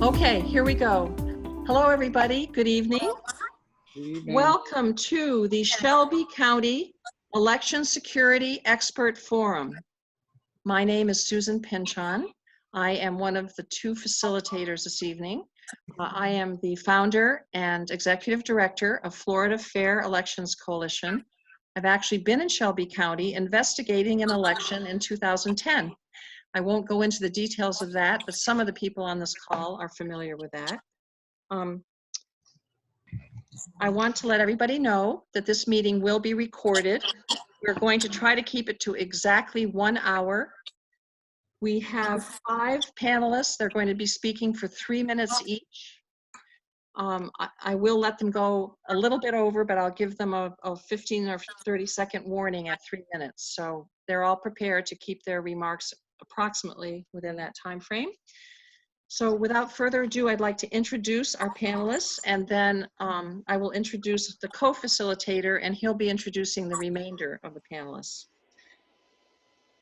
Okay, here we go. Hello, everybody. Good evening. Good evening. Welcome to the Shelby County Election Security Expert Forum. My name is Susan Pinchon. I am one of the two facilitators this evening. I am the founder and executive director of Florida Fair Elections Coalition. I've actually been in Shelby County investigating an election in 2010. I won't go into the details of that, but some of the people on this call are familiar with that. I want to let everybody know that this meeting will be recorded. We're going to try to keep it to exactly 1 hour. We have 5 panelists. They're going to be speaking for 3 minutes each. I will let them go a little bit over, but I'll give them a 15 or 30-second warning at 3 minutes. So they're all prepared to keep their remarks approximately within that time frame. So without further ado, I'd like to introduce our panelists, and then I will introduce the co-facilitator, and he'll be introducing the remainder of the panelists.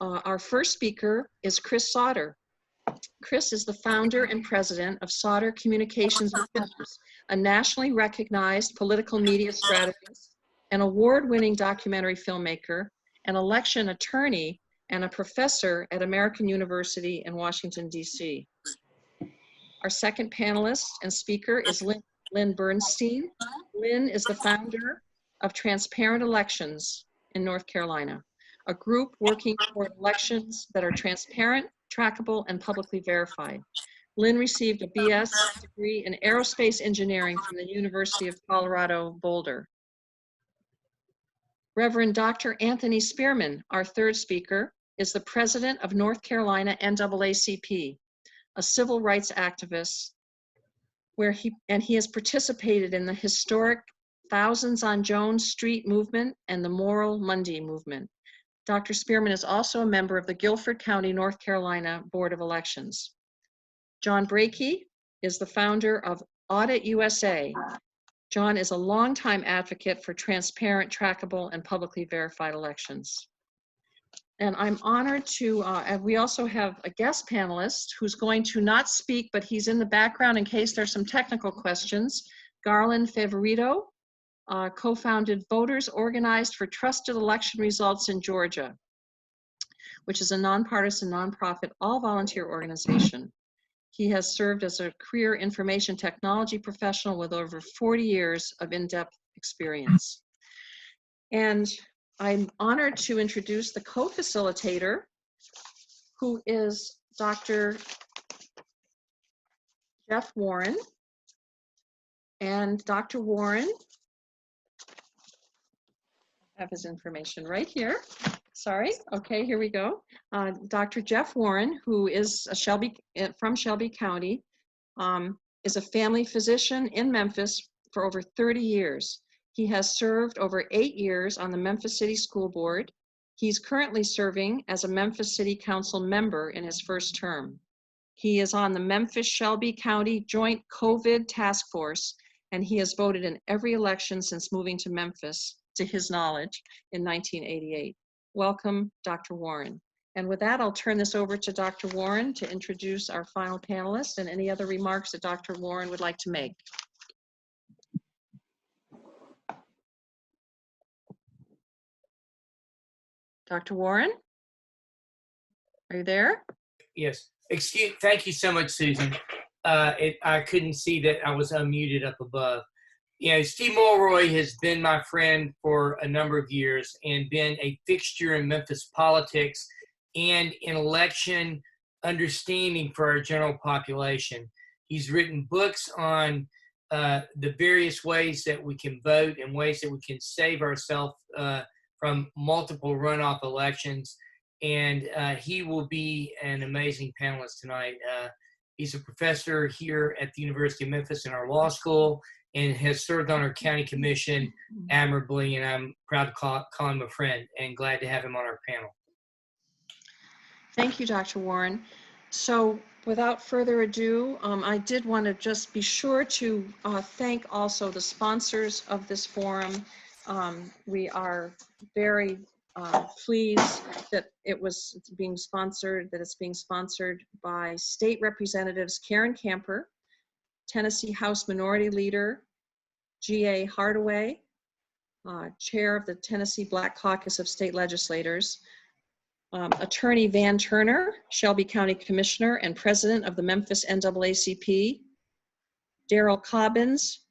Our first speaker is Chris Sauter. Chris is the founder and president of Sauter Communications and Films, a nationally recognized political media strategist, an award-winning documentary filmmaker, an election attorney, and a professor at American University in Washington, D.C. Our second panelist and speaker is Lynn Bernstein. Lynn is the founder of Transparent Elections in North Carolina, a group working for elections that are transparent, trackable, and publicly verified. Lynn received a BS degree in aerospace engineering from the University of Colorado, Boulder. Reverend Dr. Anthony Spearman, our third speaker, is the president of North Carolina NAACP, a civil rights activist, he has participated in the historic Thousands on Jones Street movement and the Moral Monday movement. Dr. Spearman is also a member of the Guilford County, North Carolina Board of Elections. John Brakey is the founder of Audit USA. John is a longtime advocate for transparent, trackable, and publicly verified elections. And I'm honored to, and we also have a guest panelist who's going to not speak, but he's in the background in case there's some technical questions. Garland Favorito co-founded Voters Organized for Trusted Election Results in Georgia, which is a nonpartisan, nonprofit, all-volunteer organization. He has served as a career information technology professional with over 40 years of in-depth experience. And I'm honored to introduce the co-facilitator, who is Dr. Jeff Warren. And Dr. Warren, I have his information right here. Sorry, okay, here we go. Dr. Jeff Warren, who is from Shelby County, is a family physician in Memphis for over 30 years. He has served over 8 years on the Memphis City School Board. He's currently serving as a Memphis City Council member in his first term. He is on the Memphis-Shelby County Joint COVID Task Force, and he has voted in every election since moving to Memphis, to his knowledge, in 1988. Welcome, Dr. Warren. And with that, I'll turn this over to Dr. Warren to introduce our final panelists and any other remarks that Dr. Warren would like to make. Dr. Warren, are you there? Yes. Thank you so much, Susan. I couldn't see that I was unmuted up above. You know, Steve Mulroy has been my friend for a number of years and been a fixture in Memphis politics and in election understanding for our general population. He's written books on the various ways that we can vote and ways that we can save ourselves from multiple runoff elections. And he will be an amazing panelist tonight. He's a professor here at the University of Memphis in our law school and has served on our county commission admirably, and I'm proud to call him a friend and glad to have him on our panel. Thank you, Dr. Warren. So without further ado, I did want to just be sure to thank also the sponsors of this forum. We are very pleased that it's being sponsored by State Representatives Karen Camper, Tennessee House Minority Leader G.A. Hardaway, Chair of the Tennessee Black Caucus of State Legislators, Attorney Van Turner, Shelby County Commissioner and President of the Memphis NAACP, Daryl Cobbins,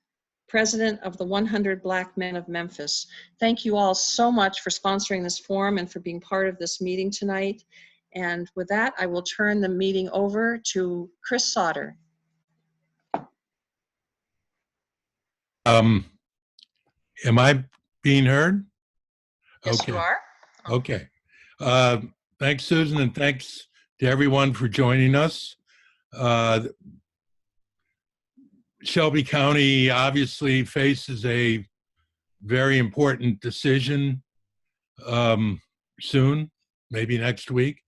President of the 100 Black Men of Memphis. Thank you all so much for sponsoring this forum and for being part of this meeting tonight. And with that, I will turn the meeting over to Chris Sauter. Am I being heard? Yes, Okay. you are. Okay. Thanks, Susan, and thanks to everyone for joining us. Shelby County obviously faces a very important decision soon, maybe next week.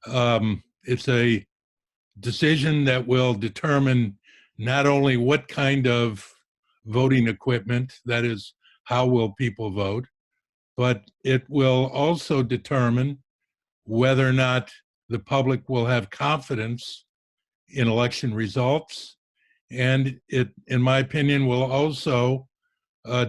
It's a decision that will determine not only what kind of voting equipment, that is, how will people vote, but it will also determine whether or not the public will have confidence in election results. And it, in my opinion, will also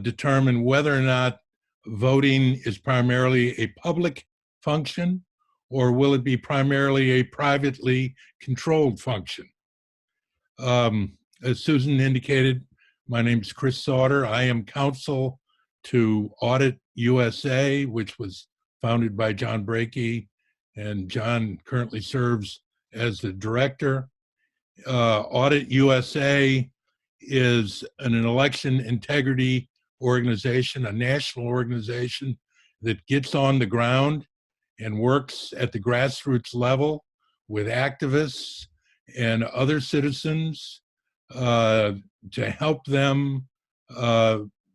determine whether or not voting is primarily a public function or will it be primarily a privately controlled function. As Susan indicated, my name is Chris Sauter. I am counsel to Audit USA, which was founded by John Brakey, and John currently serves as the director. Audit USA is an election integrity organization, a national organization that gets on the ground and works at the grassroots level with activists and other citizens to help them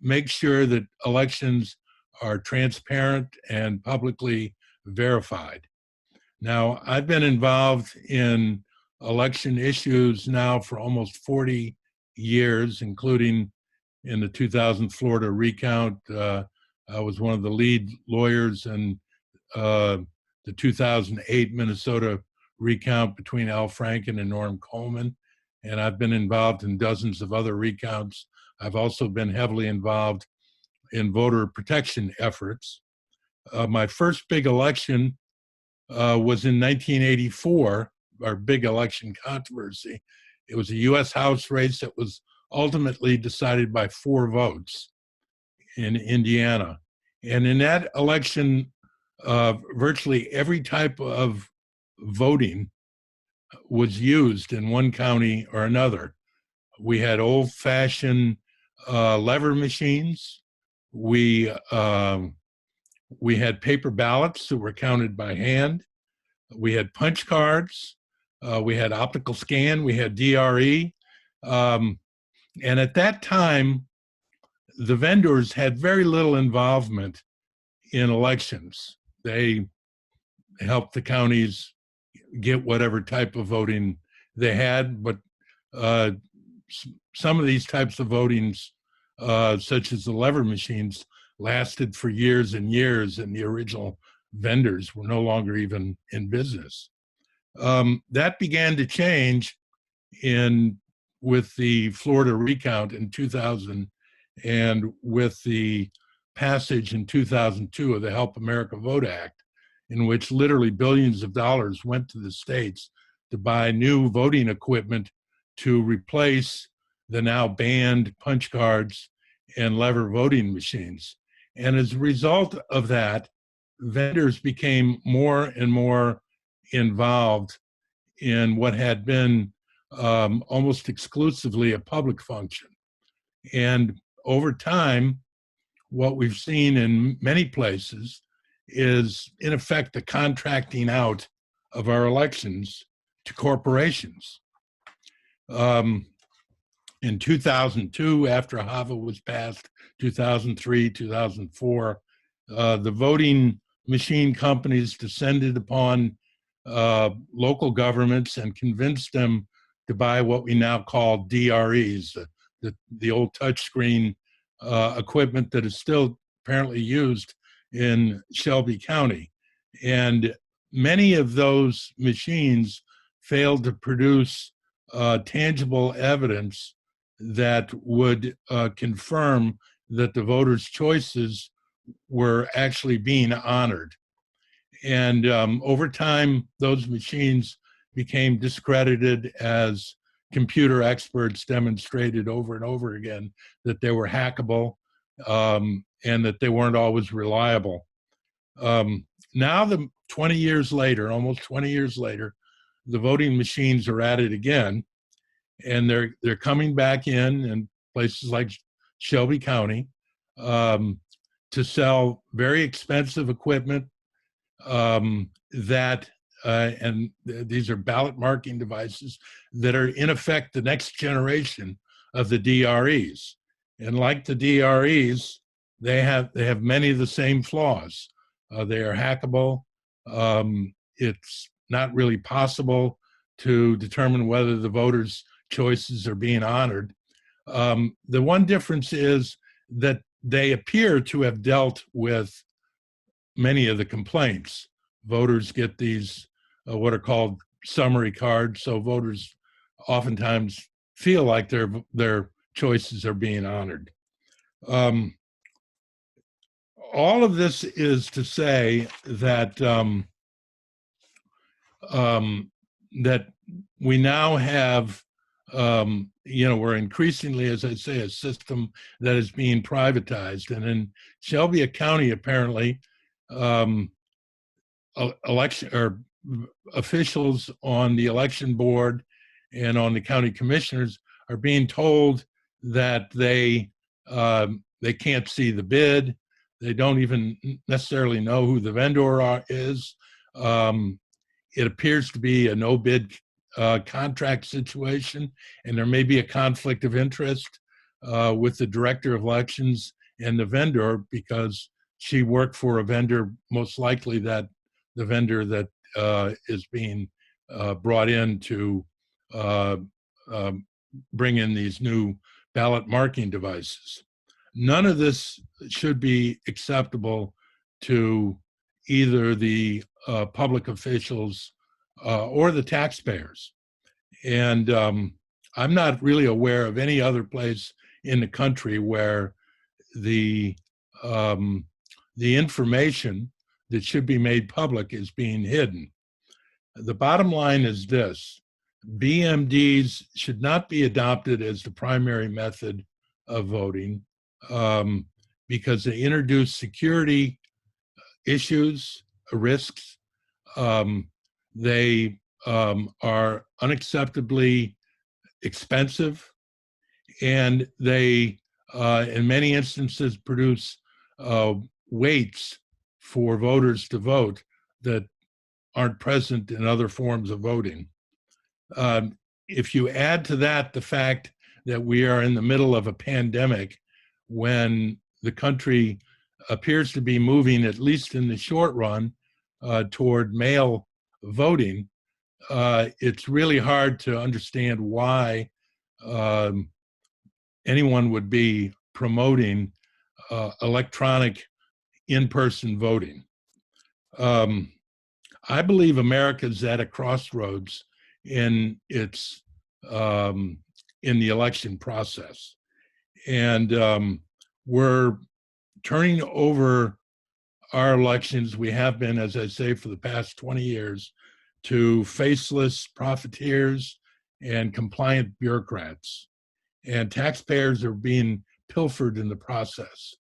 make sure that elections are transparent and publicly verified. Now, I've been involved in election issues now for almost 40 years, including in the 2000 Florida recount. I was one of the lead lawyers in the 2008 Minnesota recount between Al Franken and Norm Coleman, and I've been involved in dozens of other recounts. I've also been heavily involved in voter protection efforts. My first big election was in 1984, our big election controversy. It was a U.S. House race that was ultimately decided by 4 votes in Indiana. And in that election, virtually every type of voting was used in one county or another. We had old-fashioned lever machines. We had paper ballots that were counted by hand. We had punch cards. We had optical scan. We had DRE. And at that time, the vendors had very little involvement in elections. They helped the counties get whatever type of voting they had, but some of these types of votings, such as the lever machines, lasted for years and years, and the original vendors were no longer even in business. That began to change with the Florida recount in 2000 and with the passage in 2002 of the Help America Vote Act, in which literally billions of dollars went to the states to buy new voting equipment to replace the now banned punch cards and lever voting machines. And as a result of that, vendors became more and more involved in what had been almost exclusively a public function. And over time, what we've seen in many places is, in effect, the contracting out of our elections to corporations. In 2002, after HAVA was passed, 2003, 2004, the voting machine companies descended upon local governments and convinced them to buy what we now call DREs, the old touchscreen equipment that is still apparently used in Shelby County. And many of those machines failed to produce tangible evidence that would confirm that the voters' choices were actually being honored. And over time, those machines became discredited as computer experts demonstrated over and over again that they were hackable and that they weren't always reliable. Now, 20 years later, almost 20 years later, the voting machines are at it again, and they're coming back in places like Shelby County to sell very expensive equipment and these are ballot marking devices that are in effect the next generation of the DREs. And like the DREs, they have many of the same flaws. They are hackable. It's not really possible to determine whether the voters' choices are being honored. The one difference is that they appear to have dealt with many of the complaints. Voters get these what are called summary cards, so voters oftentimes feel like their choices are being honored. All of this is to say that that we now have, we're increasingly, as I say, a system that is being privatized. And in Shelby County, apparently, election or officials on the election board and on the county commissioners are being told that they can't see the bid. They don't even necessarily know who the vendor is. It appears to be a no bid contract situation, and there may be a conflict of interest with the director of elections and the vendor, because she worked for a vendor, most likely that the vendor that is being brought in to bring in these new ballot marking devices. None of this should be acceptable to either the public officials or the taxpayers. And I'm not really aware of any other place in the country where the information that should be made public is being hidden. The bottom line is this: BMDs should not be adopted as the primary method of voting because they introduce security issues, risks. They are unacceptably expensive, and they, in many instances, produce waits for voters to vote that aren't present in other forms of voting. If you add to that the fact that we are in the middle of a pandemic, when the country appears to be moving, at least in the short run, toward mail voting, it's really hard to understand why anyone would be promoting electronic in-person voting. I believe America's at a crossroads in its in the election process, and we're turning over our elections. We have been, as I say, for the past 20 years, to faceless profiteers and compliant bureaucrats, and taxpayers are being pilfered in the process.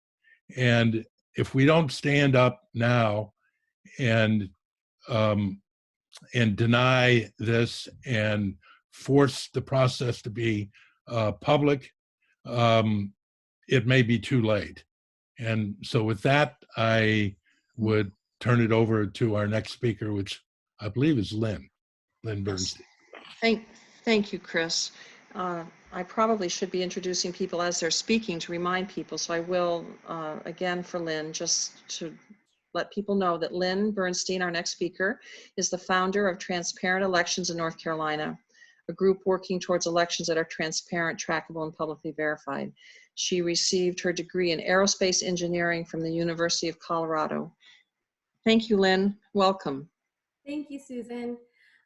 And if we don't stand up now and deny this and force the process to be public, it may be too late. And so with that, I would turn it over to our next speaker, which I believe is Lynn Bernstein. Thank you, Chris. I probably should be introducing people as they're speaking to remind people, so I will, again, for Lynn, just to let people know that Lynn Bernstein, our next speaker, is the founder of Transparent Elections in North Carolina, a group working towards elections that are transparent, trackable, and publicly verified. She received her degree in aerospace engineering from the University of Colorado. Thank you, Lynn. Welcome. Thank you, Susan.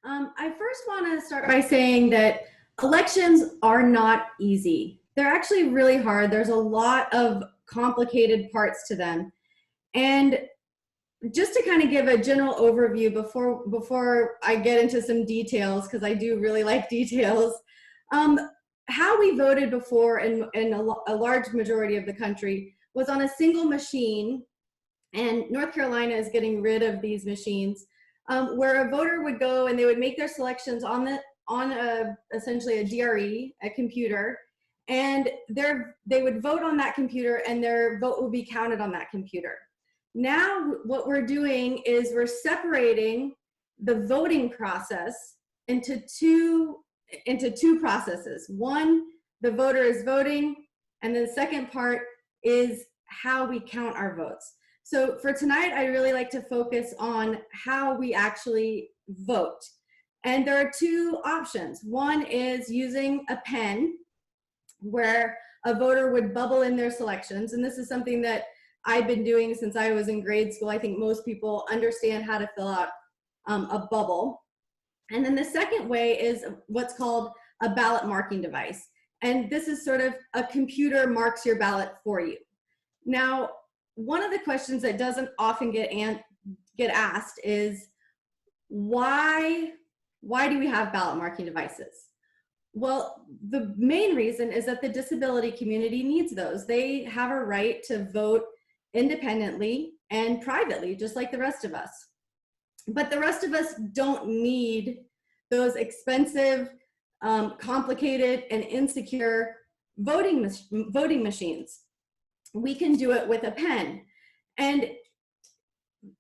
I first want to start by saying that elections are not easy. they're actually really hard. There's a lot of complicated parts to them. And just to kind of give a general overview before I get into some details, because I do really like details, how we voted before in a large majority of the country was on a single machine, and North Carolina is getting rid of these machines, where a voter would go and they would make their selections on essentially a DRE, a computer, and they would vote on that computer, and their vote will be counted on that computer. Now what we're doing is we're separating the voting process into two processes. One, the voter is voting, and then the second part is how we count our votes. So for tonight, I really like to focus on how we actually vote. And there are two options. One is using a pen, where a voter would bubble in their selections. And this is something that I've been doing since I was in grade school. I think most people understand how to fill out a bubble. And then the second way is what's called a ballot marking device. And this is sort of a computer marks your ballot for you. Now, one of the questions that doesn't often get asked is, why do we have ballot marking devices? Well, the main reason is that the disability community needs those. They have a right to vote independently and privately, just like the rest of us. But the rest of us don't need those expensive, complicated, and insecure voting machines. We can do it with a pen. And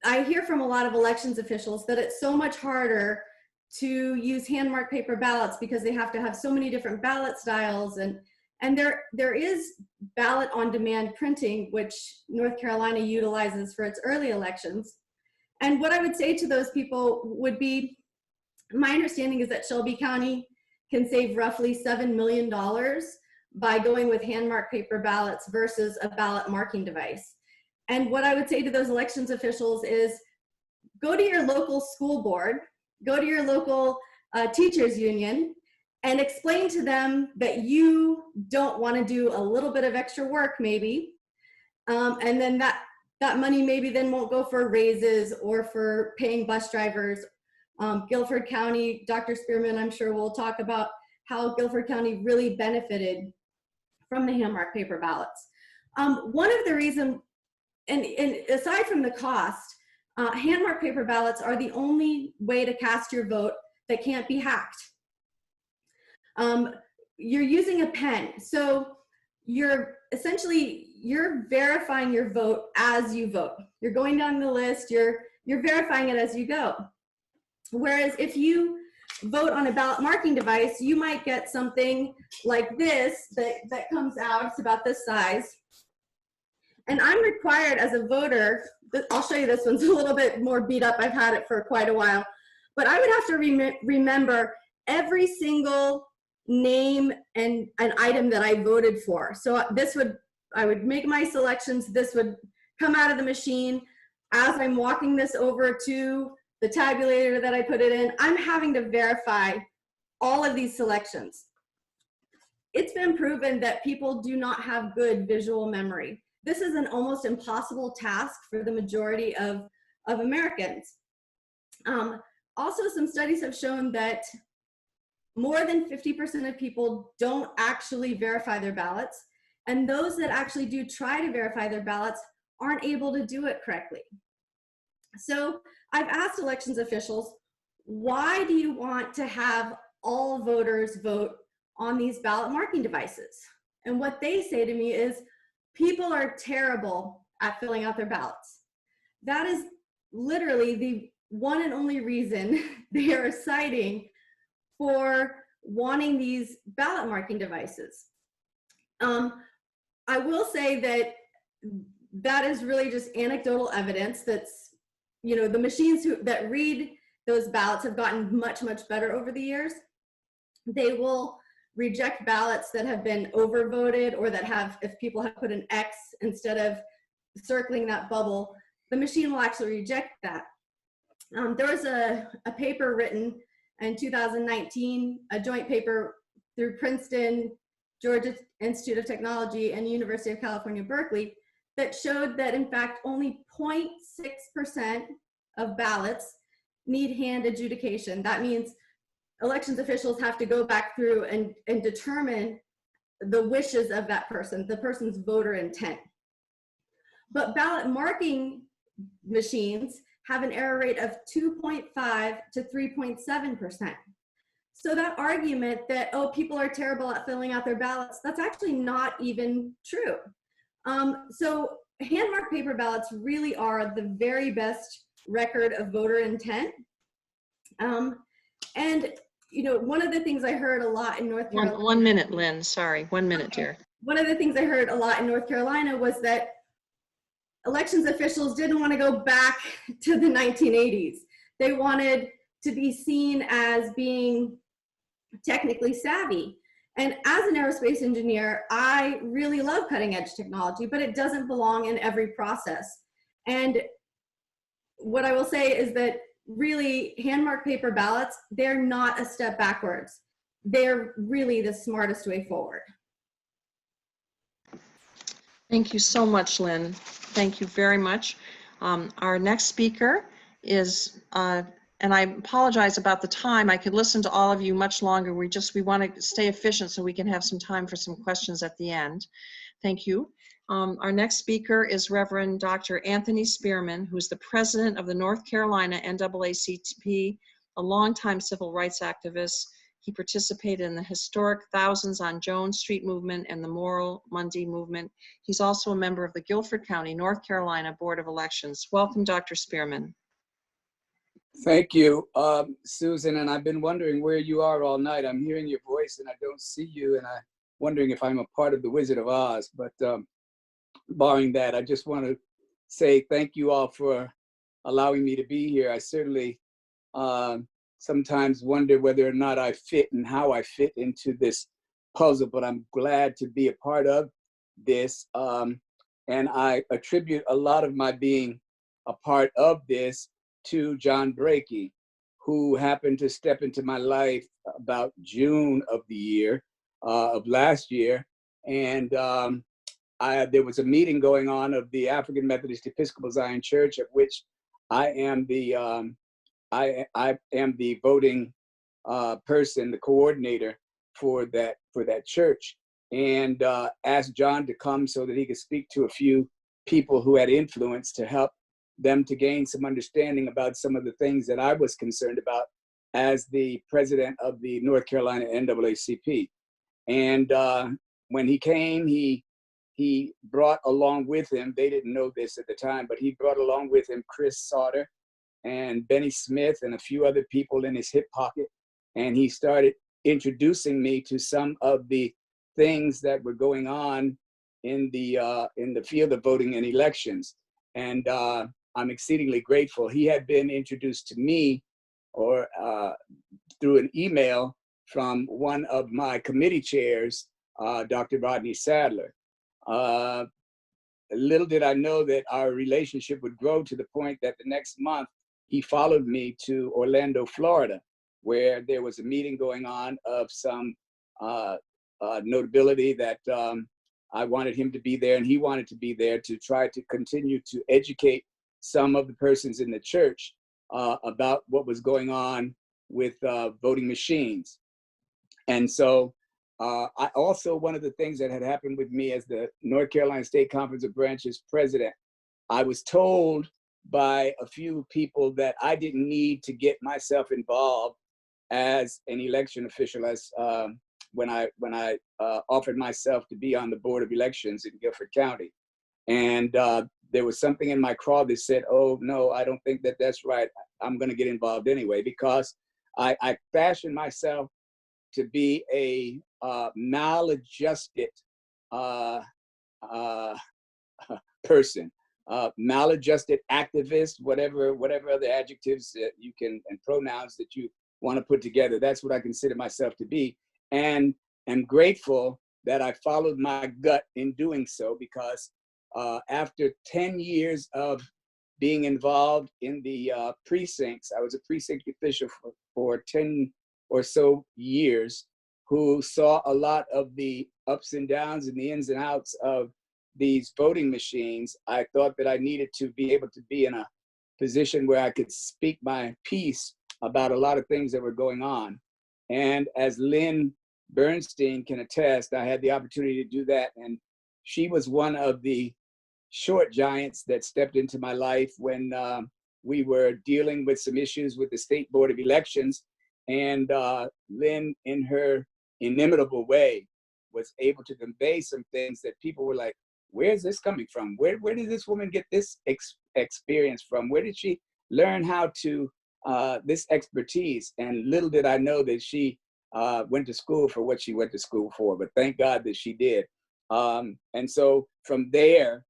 I hear from a lot of elections officials that it's so much harder to use hand-marked paper ballots because they have to have so many different ballot styles. And there is ballot on demand printing, which North Carolina utilizes for its early elections. And what I would say to those people would be, my understanding is that Shelby County can save roughly $7 million by going with hand-marked paper ballots versus a ballot marking device. And what I would say to those elections officials is, go to your local school board, go to your local teachers union, and explain to them that you don't want to do a little bit of extra work maybe, and then that money maybe then won't go for raises or for paying bus drivers. Guilford County, Dr. Spearman, I'm sure will talk about how Guilford County really benefited from the hand-marked paper ballots. One of the reasons, and aside from the cost, hand-marked paper ballots are the only way to cast your vote that can't be hacked. You're using a pen, so you're verifying your vote as you vote. You're going down the list, you're verifying it as you go. Whereas if you vote on a ballot marking device, you might get something like this that comes out. It's about this size. And I'm required as a voter, I'll show you, this one's a little bit more beat up. I've had it for quite a while. But I would have to remember every single name and an item that I voted for. So I would make my selections. This would come out of the machine. As I'm walking this over to the tabulator that I put it in, I'm having to verify all of these selections. It's been proven that people do not have good visual memory. This is an almost impossible task for the majority of Americans. Also, some studies have shown that more than 50% of people don't actually verify their ballots, and those that actually do try to verify their ballots aren't able to do it correctly. So I've asked elections officials, why do you want to have all voters vote on these ballot marking devices? And what they say to me is, people are terrible at filling out their ballots. That is literally the one and only reason they are citing for wanting these ballot marking devices. I will say that is really just anecdotal evidence that's, the machines that read those ballots have gotten much, much better over the years. They will reject ballots that have been overvoted, or that have, if people have put an X instead of circling that bubble, the machine will actually reject that. There was a paper written in 2019, a joint paper through Princeton, Georgia Institute of Technology, and University of California, Berkeley, that showed that in fact only 0.6% of ballots need hand adjudication. That means elections officials have to go back through and determine the wishes of that person, the person's voter intent. But ballot marking machines have an error rate of 2.5 to 3.7%. So that argument that, oh, people are terrible at filling out their ballots, that's actually not even true. So hand-marked paper ballots really are the very best record of voter intent. And you know, one of the things I heard a lot in North Carolina. 1 minute, Lynn. Sorry, 1 minute, dear. One of the things I heard a lot in North Carolina was that elections officials didn't want to go back to the 1980s. They wanted to be seen as being technically savvy. And as an aerospace engineer, I really love cutting edge technology, but it doesn't belong in every process. And what I will say is that really hand-marked paper ballots, they're not a step backwards. They're really the smartest way forward. Thank you so much, Lynn. Thank you very much. Our next speaker is, and I apologize about the time. I could listen to all of you much longer. We want to stay efficient so we can have some time for some questions at the end. Thank you. Our next speaker is Reverend Dr. Anthony Spearman, who's the president of the North Carolina NAACP, a longtime civil rights activist. He participated in the historic Thousands on Jones Street movement and the Moral Monday movement. He's also a member of the Guilford County, North Carolina Board of Elections. Welcome, Dr. Spearman. Thank you, Susan, and I've been wondering where you are all night. I'm hearing your voice and I don't see you, and I'm wondering if I'm a part of the Wizard of Oz, but barring that, I just want to say thank you all for allowing me to be here. I certainly sometimes wonder whether or not I fit and how I fit into this puzzle, but I'm glad to be a part of this. And I attribute a lot of my being a part of this to John Brakey, who happened to step into my life about June of the year, of last year. And there was a meeting going on of the African Methodist Episcopal Zion Church, of which I am the voting person, the coordinator for that church, and asked John to come so that he could speak to a few people who had influence to help them to gain some understanding about some of the things that I was concerned about as the president of the North Carolina NAACP. And when he came, he brought along with him, they didn't know this at the time, but he brought along with him Chris Sauter and Benny Smith and a few other people in his hip pocket. And he started introducing me to some of the things that were going on in the field of voting and elections. And I'm exceedingly grateful. He had been introduced to me or through an email from one of my committee chairs, Dr. Rodney Sadler. Little did I know that our relationship would grow to the point that the next month he followed me to Orlando, Florida, where there was a meeting going on of some notability that I wanted him to be there and he wanted to be there to try to continue to educate some of the persons in the church about what was going on with voting machines. And so I also, one of the things that had happened with me as the North Carolina State Conference of Branches president, I was told by a few people that I didn't need to get myself involved as an election official as when I offered myself to be on the Board of Elections in Guilford County. And there was something in my craw that said, oh, no, I don't think that that's right. I'm going to get involved anyway, because I fashioned myself to be a maladjusted person, maladjusted activist, whatever other adjectives that you can and pronouns that you want to put together. That's what I consider myself to be. And I'm grateful that I followed my gut in doing so, because after 10 years of being involved in the precincts, I was a precinct official for 10 or so years. who saw a lot of the ups and downs and the ins and outs of these voting machines, I thought that I needed to be able to be in a position where I could speak my piece about a lot of things that were going on. And as Lynn Bernstein can attest, I had the opportunity to do that. And she was one of the short giants that stepped into my life when we were dealing with some issues with the State Board of Elections. And Lynn, in her inimitable way, was able to convey some things that people were like, where's this coming from? Where did this woman get this experience from? Where did she learn how to, this expertise? And little did I know that she went to school for what she went to school for, but thank God that she did. And so from there,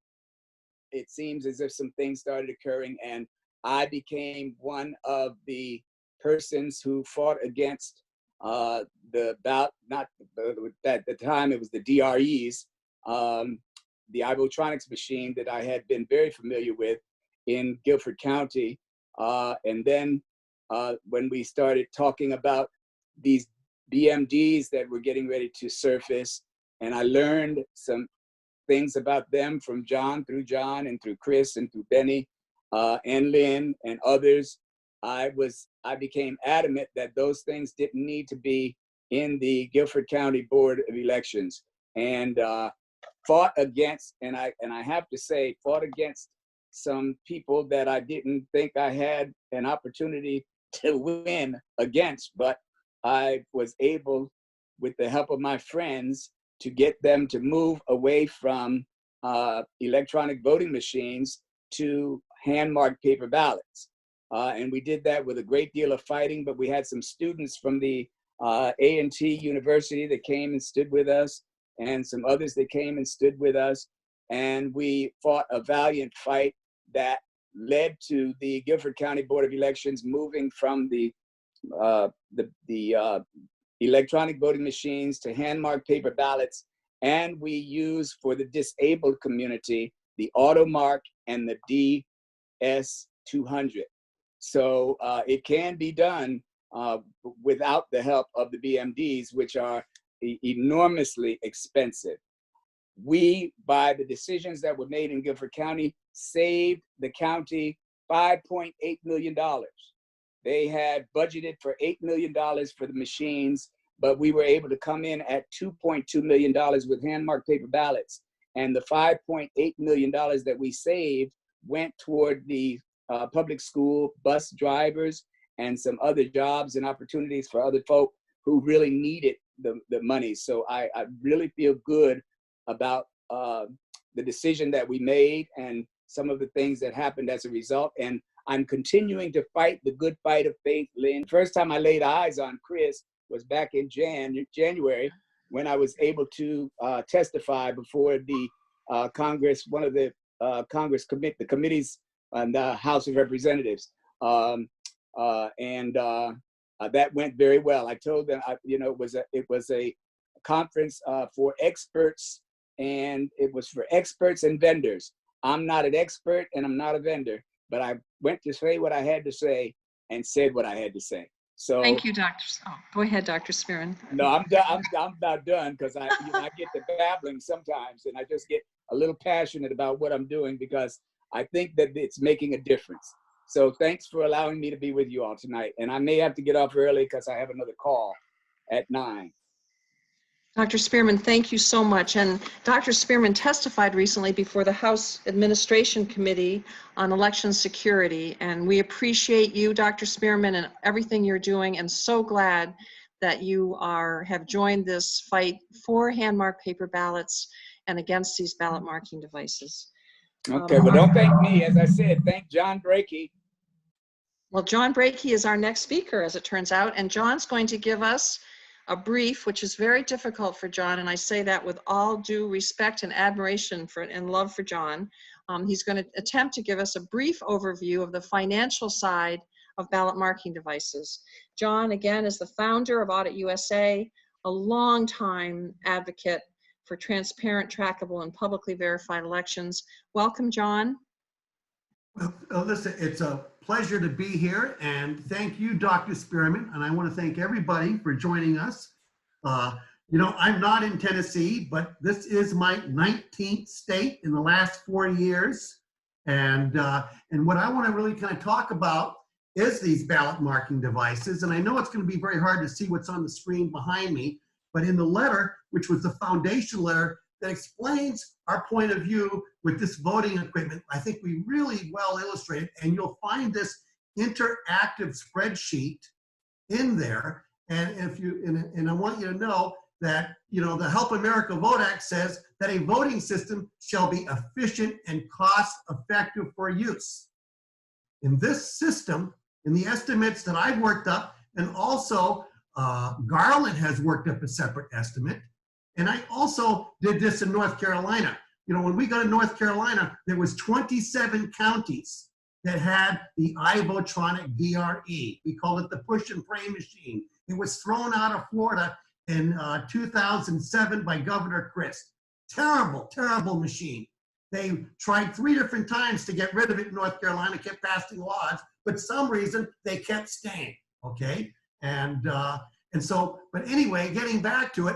it seems as if some things started occurring, and I became one of the persons who fought against at the time it was the DREs, the Ivotronics machine that I had been very familiar with in Guilford County. And then when we started talking about these BMDs that were getting ready to surface, and I learned some things about them from John and through Chris and through Benny and Lynn and others, I became adamant that those things didn't need to be in the Guilford County Board of Elections, and fought against, and I have to say, fought against some people that I didn't think I had an opportunity to win against, but I was able, with the help of my friends, to get them to move away from electronic voting machines to hand-marked paper ballots. And we did that with a great deal of fighting, but we had some students from the A&T University that came and stood with us, and some others that came and stood with us. And we fought a valiant fight that led to the Guilford County Board of Elections moving from the electronic voting machines to hand-marked paper ballots. And we use, for the disabled community, the AutoMark and the DS200. So it can be done without the help of the BMDs, which are enormously expensive. We, by the decisions that were made in Guilford County, saved the county $5.8 million. They had budgeted for $8 million for the machines, but we were able to come in at $2.2 million with hand-marked paper ballots. And the $5.8 million that we saved went toward the public school bus drivers and some other jobs and opportunities for other folk who really needed the money. So I really feel good about the decision that we made and some of the things that happened as a result. And I'm continuing to fight the good fight of faith, Lynn. First time I laid eyes on Chris was back in January, when I was able to testify before the Congress, one of the the committees on the House of Representatives. That went very well. I told them, it was a conference for experts, and it was for experts and vendors. I'm not an expert and I'm not a vendor, but I went to say what I had to say and said what I had to say. So Thank you, Dr. Oh, go ahead, Dr. Spearman. no, I'm done. I'm about done, because I get to babbling sometimes, and I just get a little passionate about what I'm doing because I think that it's making a difference. So thanks for allowing me to be with you all tonight. And I may have to get off early because I have another call at 9. Dr. Spearman, thank you so much. And Dr. Spearman testified recently before the House Administration Committee on Election Security. And we appreciate you, Dr. Spearman, and everything you're doing, and so glad that you have joined this fight for hand-marked paper ballots and against these ballot marking devices. Okay, well, don't thank me. As I said, thank John Brakey. Well, John Brakey is our next speaker, as it turns out, and John's going to give us a brief, which is very difficult for John, and I say that with all due respect and admiration and love for John. He's going to attempt to give us a brief overview of the financial side of ballot marking devices. John, again, is the founder of Audit USA, a longtime advocate for transparent, trackable, and publicly verified elections. Welcome, John. Well, listen, it's a pleasure to be here, and thank you, Dr. Spearman, and I want to thank everybody for joining us. You know, I'm not in Tennessee, but this is my 19th state in the last 4 years. And what I want to really kind of talk about is these ballot marking devices. And I know it's going to be very hard to see what's on the screen behind me, but in the letter, which was the foundation letter that explains our point of view with this voting equipment, I think we really well illustrate it. And you'll find this interactive spreadsheet in there. And if you, and I want you to know that, you know, the Help America Vote Act says that a voting system shall be efficient and cost effective for use. In this system, in the estimates that I've worked up, and also Garland has worked up a separate estimate, and I also did this in North Carolina. You know, when we got to North Carolina, there was 27 counties that had the iVotronic DRE. We called it the push and pray machine. It was thrown out of Florida in 2007 by Governor Christ. Terrible, terrible machine. They tried 3 different times to get rid of it in North Carolina, kept passing laws, but some reason they kept staying, okay? And so, but anyway, getting back to it,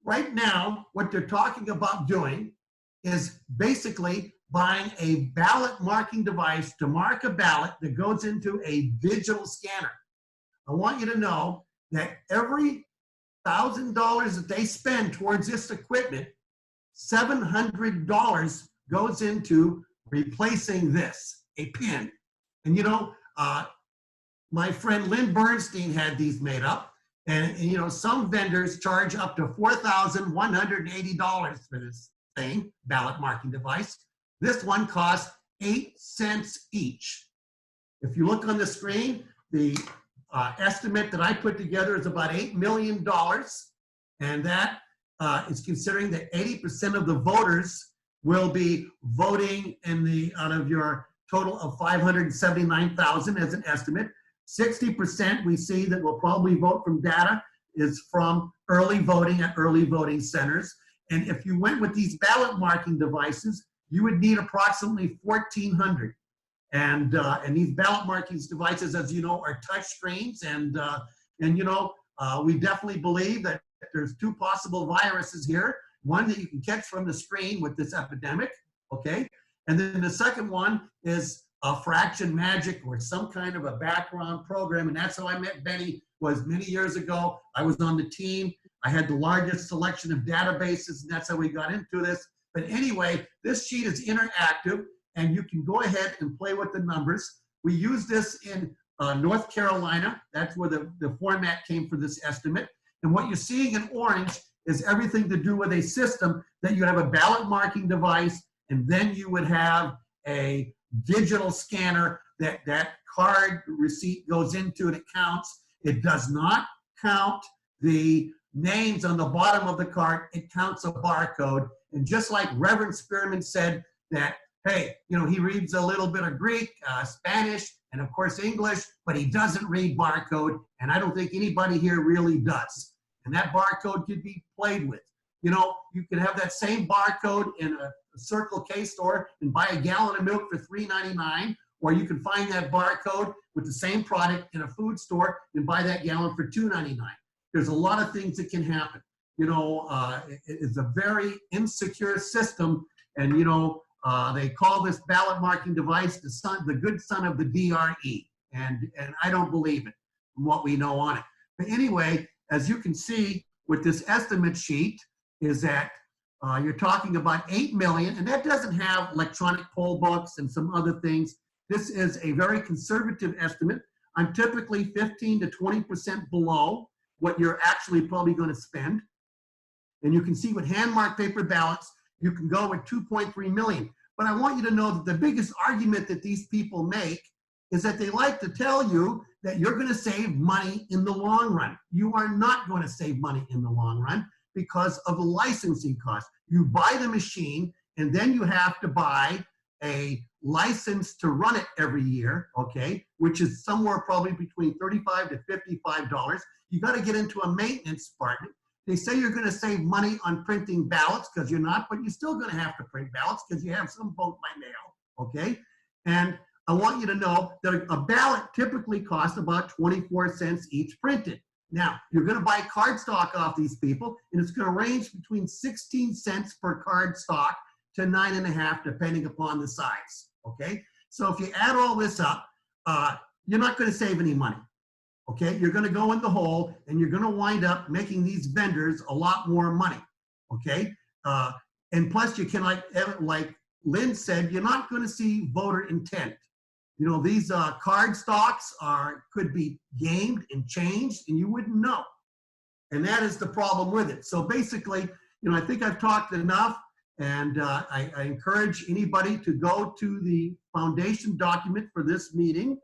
right now, what they're talking about doing is basically buying a ballot marking device to mark a ballot that goes into a digital scanner. I want you to know that every $1,000 that they spend towards this equipment, $700 goes into replacing this, a pin. And you know, my friend Lynn Bernstein had these made up, and you know, some vendors charge up to $4,180 for this thing, ballot marking device. This one costs 8 cents each. If you look on the screen, the estimate that I put together is about $8 million, and that is considering that 80% of the voters will be voting in the, out of your total of 579,000 as an estimate. 60% we see that will probably vote from data is from early voting at early voting centers. And if you went with these ballot marking devices, you would need approximately 1,400. And these ballot markings devices, as you know, are touch screens. And you know, we definitely believe that there's 2 possible viruses here. One that you can catch from the screen with this epidemic, okay? And then the second one is a fraction magic or some kind of a background program. And that's how I met Benny, was many years ago. I was on the team. I had the largest selection of databases, and that's how we got into this. But anyway, this sheet is interactive, and you can go ahead and play with the numbers. We use this in North Carolina. That's where the format came for this estimate. And what you're seeing in orange is everything to do with a system that you have a ballot marking device, and then you would have a digital scanner that card receipt goes into and it counts. It does not count the names on the bottom of the card. It counts a barcode. And just like Reverend Spearman said that, hey, you know, he reads a little bit of Greek, Spanish, and of course English, but he doesn't read barcode. And I don't think anybody here really does. And that barcode could be played with. You know, you could have that same barcode in a Circle K store and buy a gallon of milk for $3.99, or you can find that barcode with the same product in a food store and buy that gallon for $2.99. There's a lot of things that can happen. You know, it's a very insecure system, and you know, they call this ballot marking device the good son of the DRE, and I don't believe it from what we know on it. But anyway, as you can see with this estimate sheet, is that you're talking about 8 million, and that doesn't have electronic poll books and some other things. This is a very conservative estimate. I'm typically 15 to 20% below what you're actually probably going to spend. And you can see with hand-marked paper ballots, you can go with 2.3 million. But I want you to know that the biggest argument that these people make is that they like to tell you that you're going to save money in the long run. You are not going to save money in the long run because of the licensing cost. You buy the machine, and then you have to buy a license to run it every year, okay, which is somewhere probably between $35 to $55. You got to get into a maintenance department. They say you're going to save money on printing ballots because you're not, but you're still going to have to print ballots because you have some vote by mail, okay? And I want you to know that a ballot typically costs about 24 cents each printed. Now, you're going to buy cardstock off these people, and it's going to range between 16 cents per cardstock to 9.5, depending upon the size, okay? So if you add all this up, you're not going to save any money, okay? You're going to go in the hole, and you're going to wind up making these vendors a lot more money, okay? And plus, you can, like Lynn said, you're not going to see voter intent. You know, these card stocks could be gamed and changed, and you wouldn't know. And that is the problem with it. So basically, you know, I think I've talked enough, and I encourage anybody to go to the foundation document for this meeting.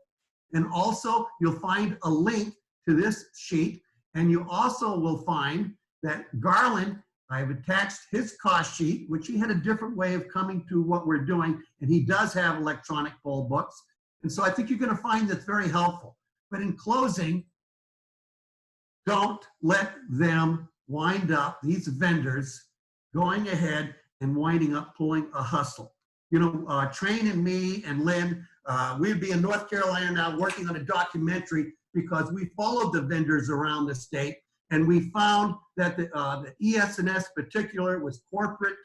And also, you'll find a link to this sheet. And you also will find that Garland, I've attached his cost sheet, which he had a different way of coming to what we're doing. And he does have electronic poll books. And so I think you're going to find that's very helpful. But in closing, don't let them wind up, these vendors, going ahead and winding up pulling a hustle. You know, Train and me and Lynn, we'd be in North Carolina now working on a documentary because we followed the vendors around the state, and we found that the ES&S particular was corporate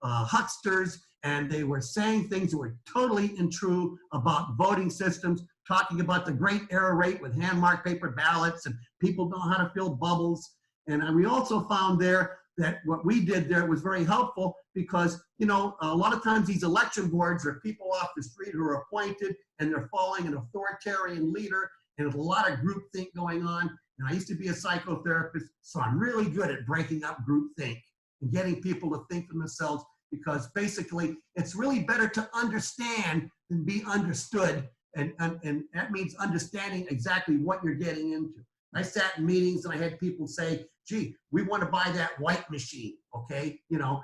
hucksters, and they were saying things that were totally untrue about voting systems, talking about the great error rate with hand-marked paper ballots, and people know how to fill bubbles. And we also found there that what we did there was very helpful because, you know, a lot of times these election boards are people off the street who are appointed, and they're following an authoritarian leader, and there's a lot of groupthink going on. And I used to be a psychotherapist, so I'm really good at breaking up groupthink and getting people to think for themselves, because basically it's really better to understand than be understood. And that means understanding exactly what you're getting into. I sat in meetings and I had people say, gee, we want to buy that white machine, okay? You know,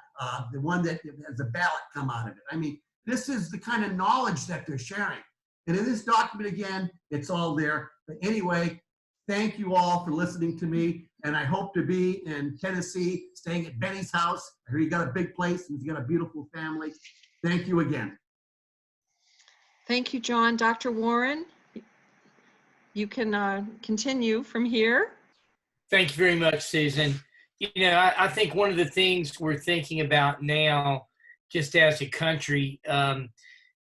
the one that has a ballot come out of it. I mean, this is the kind of knowledge that they're sharing. And in this document, again, it's all there. But anyway, thank you all for listening to me. And I hope to be in Tennessee, staying at Benny's house. I hear he got a big place and he's got a beautiful family. Thank you again. Thank you, John. Dr. Warren, you can continue from here. Thank you very much, Susan. You know, I think one of the things we're thinking about now, just as a country,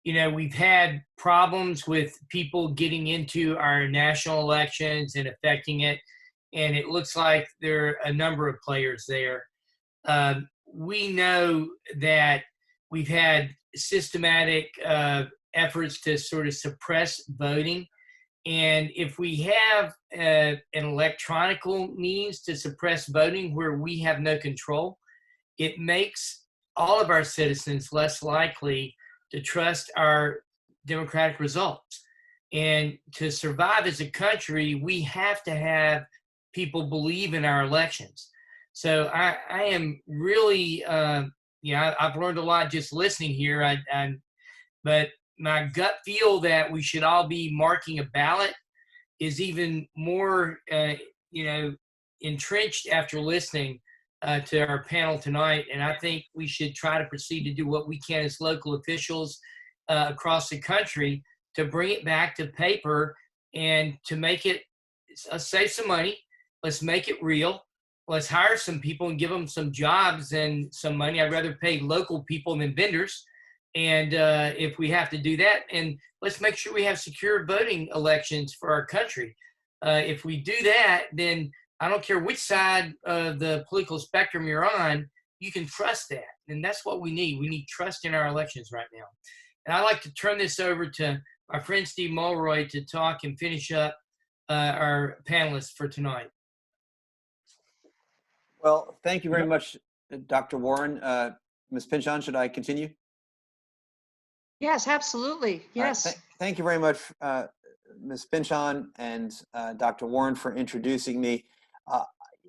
you know, we've had problems with people getting into our national elections and affecting it. And it looks like there are a number of players there. We know that we've had systematic efforts to sort of suppress voting. And if we have an electronic means to suppress voting where we have no control, it makes all of our citizens less likely to trust our democratic results. And to survive as a country, we have to have people believe in our elections. So I am really, you know, I've learned a lot just listening here. But my gut feel that we should all be marking a ballot is even more, you know, entrenched after listening to our panel tonight. And I think we should try to proceed to do what we can as local officials across the country to bring it back to paper and to make it, save some money. Let's make it real. Let's hire some people and give them some jobs and some money. I'd rather pay local people than vendors. And if we have to do that, and let's make sure we have secure voting elections for our country. If we do that, then I don't care which side of the political spectrum you're on, you can trust that. And that's what we need. We need trust in our elections right now. And I'd like to turn this over to my friend Steve Mulroy to talk and finish up our panelists for tonight. Well, thank you very much, Dr. Warren. Ms. Pynchon, should I continue? Yes, absolutely. Yes. Thank you very much, Ms. Pynchon and Dr. Warren, for introducing me.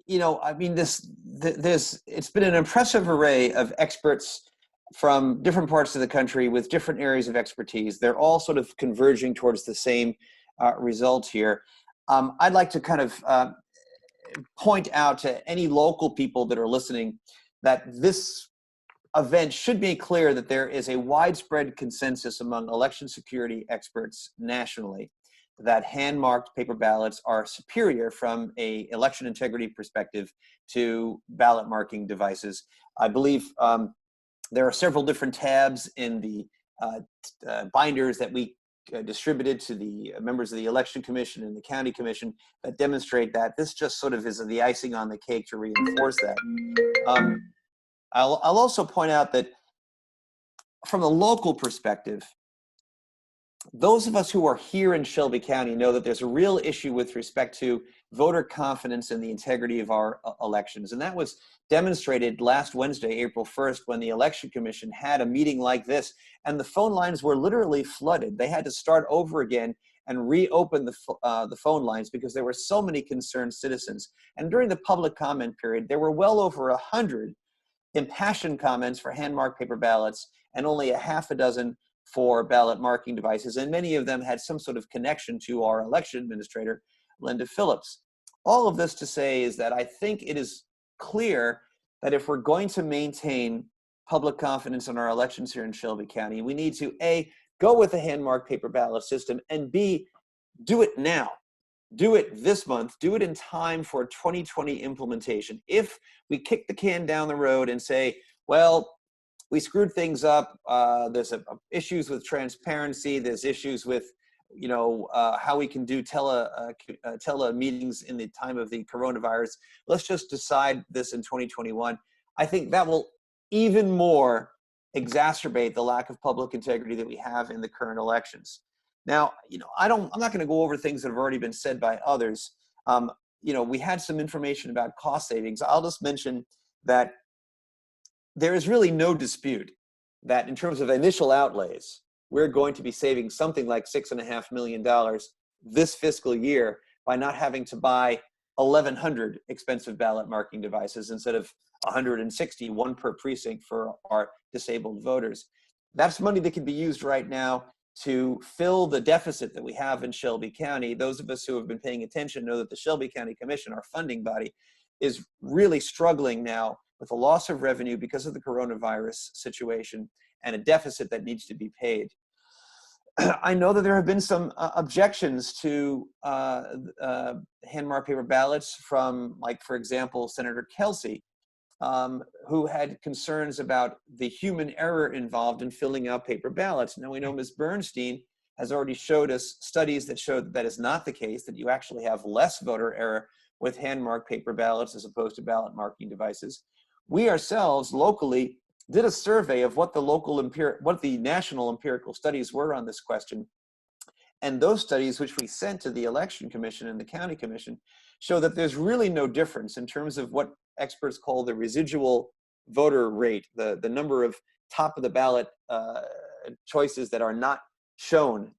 You know, I mean, it's been an impressive array of experts from different parts of the country with different areas of expertise. They're all sort of converging towards the same result here. I'd like to kind of point out to any local people that are listening that this event should be clear that there is a widespread consensus among election security experts nationally that hand-marked paper ballots are superior from a election integrity perspective to ballot marking devices. I believe there are several different tabs in the binders that we distributed to the members of the Election Commission and the County Commission that demonstrate that. This just sort of is the icing on the cake to reinforce that. I'll also point out that from a local perspective, those of us who are here in Shelby County know that there's a real issue with respect to voter confidence in the integrity of our elections. And that was demonstrated last Wednesday, April 1st, when the Election Commission had a meeting like this, and the phone lines were literally flooded. They had to start over again and reopen the phone lines because there were so many concerned citizens. And during the public comment period, there were well over 100 impassioned comments for hand-marked paper ballots and only a half a dozen for ballot marking devices, and many of them had some sort of connection to our election administrator, Linda Phillips. All of this to say is that I think it is clear that if we're going to maintain public confidence in our elections here in Shelby County, we need to A, go with the hand-marked paper ballot system, and B, do it now. Do it this month, do it in time for 2020 implementation. If we kick the can down the road and say, well, we screwed things up, there's issues with transparency, there's issues with, how we can do tele meetings in the time of the coronavirus. Let's just decide this in 2021. I think that will even more exacerbate the lack of public integrity that we have in the current elections. Now, I'm not going to go over things that have already been said by others. We had some information about cost savings. I'll just mention that there is really no dispute that in terms of initial outlays, we're going to be saving something like $6.5 million this fiscal year by not having to buy 1,100 expensive ballot marking devices instead of 160, one per precinct for our disabled voters. That's money that can be used right now to fill the deficit that we have in Shelby County. Those of us who have been paying attention know that the Shelby County Commission, our funding body, is really struggling now with a loss of revenue because of the coronavirus situation and a deficit that needs to be paid. I know that there have been some objections to hand-marked paper ballots from, like, for example, Senator Kelsey, who had concerns about the human error involved in filling out paper ballots. Now, we know Ms. Bernstein has already showed us studies that show that that is not the case, that you actually have less voter error with hand-marked paper ballots as opposed to ballot marking devices. We ourselves locally did a survey of what the national empirical studies were on this question. And those studies, which we sent to the Election Commission and the County Commission, show that there's really no difference in terms of what experts call the residual voter rate, the number of top of the ballot choices that are not shown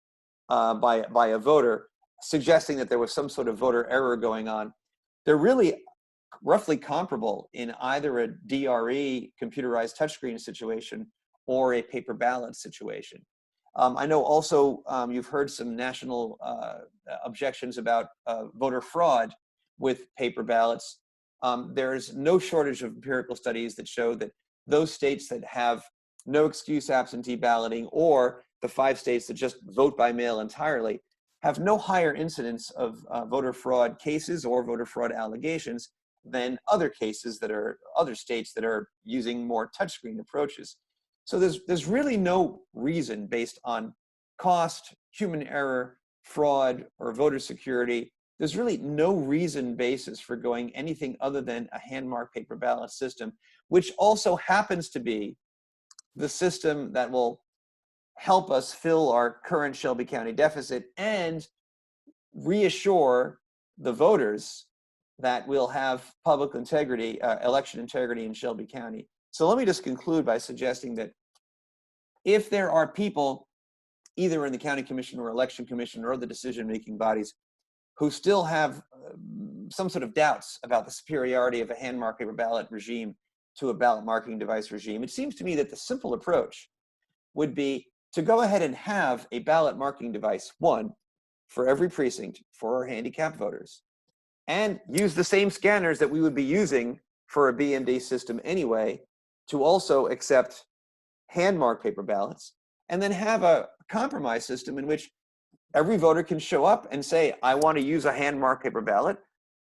by a voter, suggesting that there was some sort of voter error going on. They're really roughly comparable in either a DRE, computerized touchscreen situation, or a paper ballot situation. I know also you've heard some national objections about voter fraud with paper ballots. There's no shortage of empirical studies that show that those states that have no excuse absentee balloting, or the 5 states that just vote by mail entirely, have no higher incidence of voter fraud cases or voter fraud allegations than other cases that are other states that are using more touchscreen approaches. So there's really no reason based on cost, human error, fraud, or voter security. There's really no reason basis for going anything other than a hand-marked paper ballot system, which also happens to be the system that will help us fill our current Shelby County deficit and reassure the voters that we'll have public integrity, election integrity in Shelby County. So let me just conclude by suggesting that if there are people, either in the County Commission or Election Commission or the decision-making bodies, who still have some sort of doubts about the superiority of a hand-marked paper ballot regime to a ballot marking device regime, it seems to me that the simple approach would be to go ahead and have a ballot marking device, one, for every precinct for our handicapped voters, and use the same scanners that we would be using for a BMD system anyway to also accept hand-marked paper ballots, and then have a compromise system in which every voter can show up and say, I want to use a hand marked paper ballot,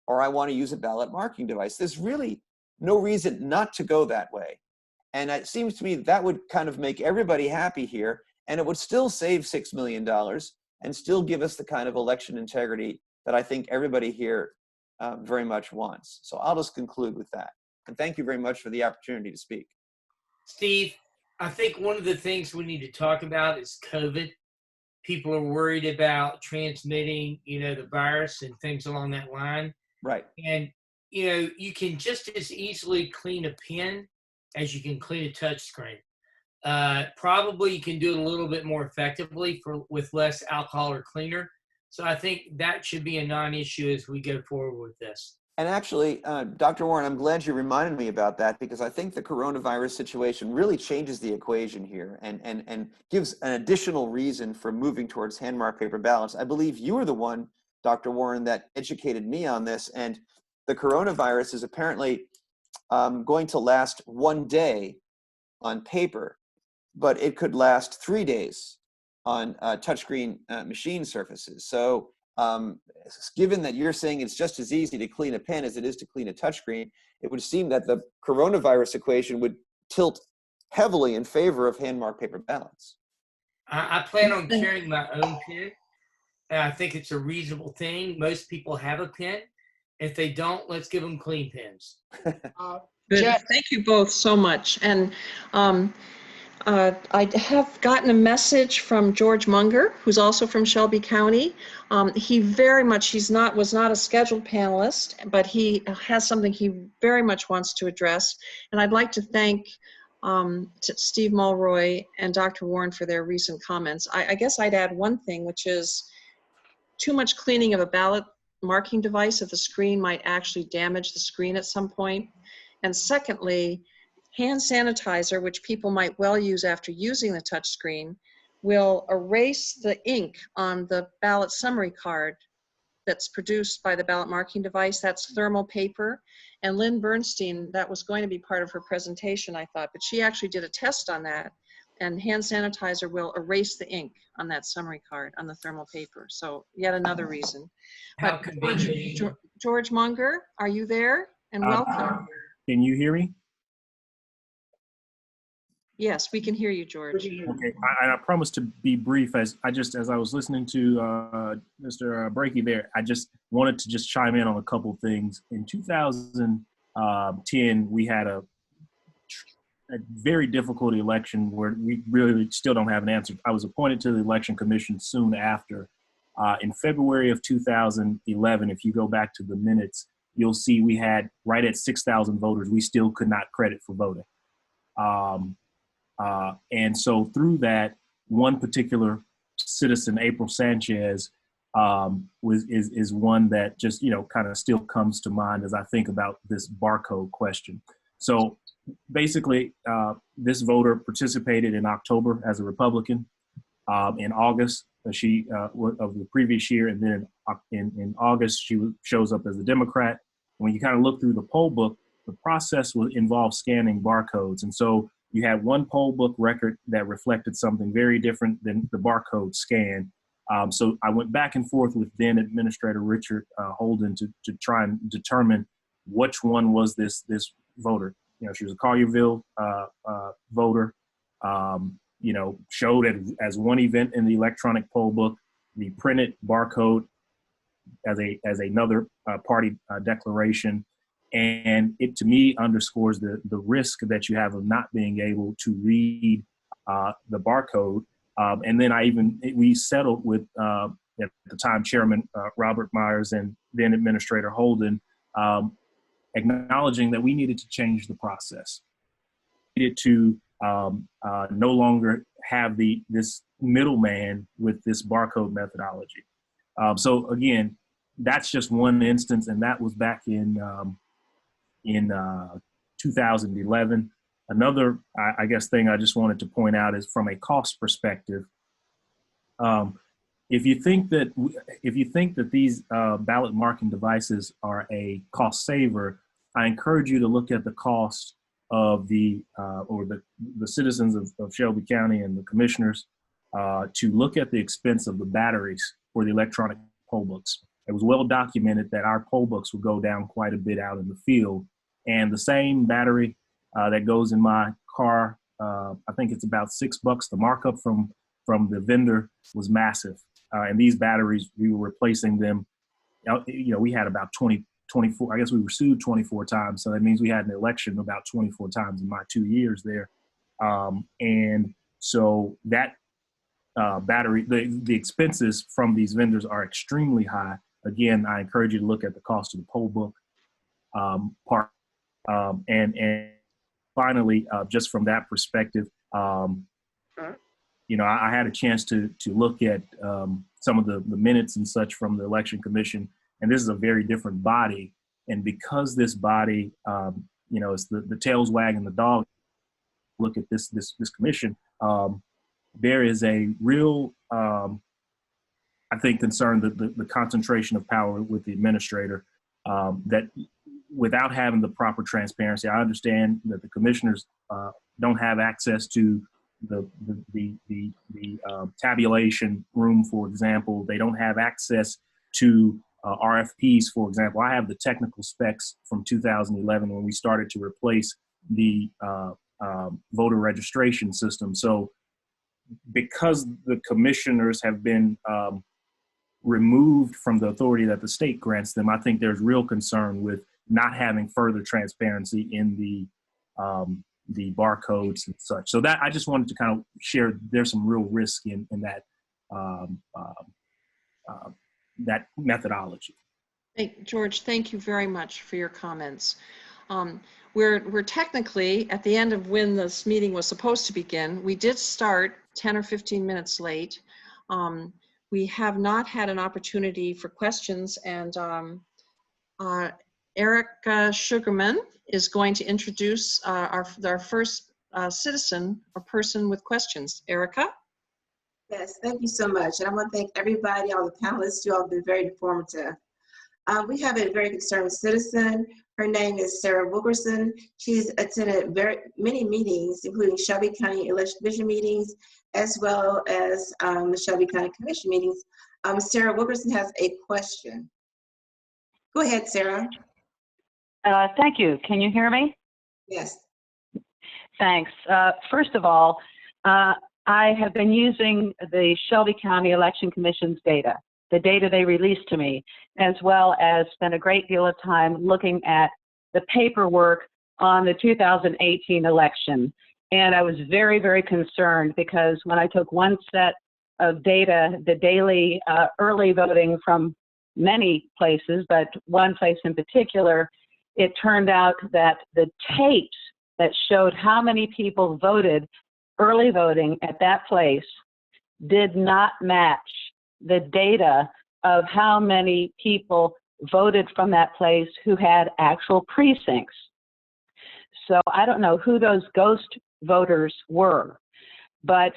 or I want to use a ballot marking device. There's really no reason not to go that way. And it seems to me that would kind of make everybody happy here, and it would still save $6 million and still give us the kind of election integrity that I think everybody here very much wants. So I'll just conclude with that. And thank you very much for the opportunity to speak. Steve, I think one of the things we need to talk about is COVID. People are worried about transmitting, the virus and things along that line. Right. And, you can just as easily clean a pen as you can clean a touch screen. Probably you can do it a little bit more effectively with less alcohol or cleaner. So I think that should be a non-issue as we go forward with this. And actually, Dr. Warren, I'm glad you reminded me about that, because I think the coronavirus situation really changes the equation here and gives an additional reason for moving towards hand-marked paper ballots. I believe you were the one, Dr. Warren, that educated me on this. And the coronavirus is apparently going to last 1 day on paper, but it could last 3 days on touchscreen machine surfaces. So given that you're saying it's just as easy to clean a pen as it is to clean a touchscreen, it would seem that the coronavirus equation would tilt heavily in favor of hand-marked paper ballots. I plan on carrying my own pen. And I think it's a reasonable thing. Most people have a pen. If they don't, let's give them clean pens. Good. Thank you both so much. And I have gotten a message from George Munger, who's also from Shelby County. He very much, was not a scheduled panelist, but he has something he very much wants to address. And I'd like to thank Steve Mulroy and Dr. Warren for their recent comments. I guess I'd add one thing, which is too much cleaning of a ballot marking device of the screen might actually damage the screen at some point. And secondly, hand sanitizer, which people might well use after using the touch screen, will erase the ink on the ballot summary card that's produced by the ballot marking device. That's thermal paper. And Lynn Bernstein, that was going to be part of her presentation, I thought, but she actually did a test on that. And hand sanitizer will erase the ink on that summary card on the thermal paper. So yet another reason. How But convenient. George Munger, are you there? And welcome. Can you hear me? Yes, we can hear you, George. Okay, I promise to be brief. As I was listening to Mr. Brakey there, I just wanted to just chime in on a couple things. In 2010, we had a very difficult election where we really still don't have an answer. I was appointed to the Election Commission soon after. In February of 2011, if you go back to the minutes, you'll see we had right at 6,000 voters. We still could not credit for voting. And so through that, one particular citizen, April Sanchez, is one that just, kind of still comes to mind as I think about this barcode question. So basically, this voter participated in October as a Republican. In August, she of the previous year, and then in August, she shows up as a Democrat. When you kind of look through the poll book, the process will involve scanning barcodes. And so you had one poll book record that reflected something very different than the barcode scan. So I went back and forth with then Administrator Richard Holden to try and determine which one was this voter. She was a Collierville voter, showed as one event in the electronic poll book, the printed barcode as another party declaration. And it, to me, underscores the risk that you have of not being able to read the barcode. And then we settled with, at the time, Chairman Robert Myers and then Administrator Holden, acknowledging that we needed to change the process. We needed to no longer have this middleman with this barcode methodology. So again, that's just one instance, and that was back in 2011. Another, I guess, thing I just wanted to point out is from a cost perspective. If you think that these ballot marking devices are a cost saver, I encourage you to look at the cost of the citizens of Shelby County and the commissioners to look at the expense of the batteries for the electronic poll books. It was well documented that our poll books would go down quite a bit out in the field. And the same battery that goes in my car, I think it's about $6. The markup from the vendor was massive. And these batteries, we were replacing them. We had about 24, I guess we were sued 24 times. So that means we had an election about 24 times in my 2 years there. And so that battery, the expenses from these vendors are extremely high. Again, I encourage you to look at the cost of the poll book part. And finally, just from that perspective, I had a chance to look at some of the minutes and such from the Election Commission, and this is a very different body. And because this body, it's the tails wagging the dog. Look at this commission. There is a real, I think, concern that the concentration of power with the administrator, that without having the proper transparency. I understand that the commissioners don't have access to the tabulation room, for example. They don't have access to RFPs, for example. I have the technical specs from 2011 when we started to replace the voter registration system. So because the commissioners have been removed from the authority that the state grants them, I think there's real concern with not having further transparency in the barcodes and such. So that I just wanted to kind of share. There's some real risk in that that methodology. George, thank you very much for your comments. We're technically at the end of when this meeting was supposed to begin. We did start 10 or 15 minutes late. We have not had an opportunity for questions, and Erica Sugarman is going to introduce our first citizen or person with questions. Erica? Yes, thank you so much. And I want to thank everybody, all the panelists. You all have been very informative. We have a very concerned citizen. Her name is Sarah Wilkerson. She's attended many meetings, including Shelby County Election Division meetings, as well as the Shelby County Commission meetings. Sarah Wilkerson has a question. Go ahead, Sarah. Thank you. Can you hear me? Yes. Thanks. First of all, I have been using the Shelby County Election Commission's data, the data they released to me, as well as spent a great deal of time looking at the paperwork on the 2018 election. And I was very, very concerned because when I took one set of data, the daily early voting from many places, but one place in particular, it turned out that the tapes that showed how many people voted early voting at that place did not match the data of how many people voted from that place who had actual precincts. So I don't know who those ghost voters were, but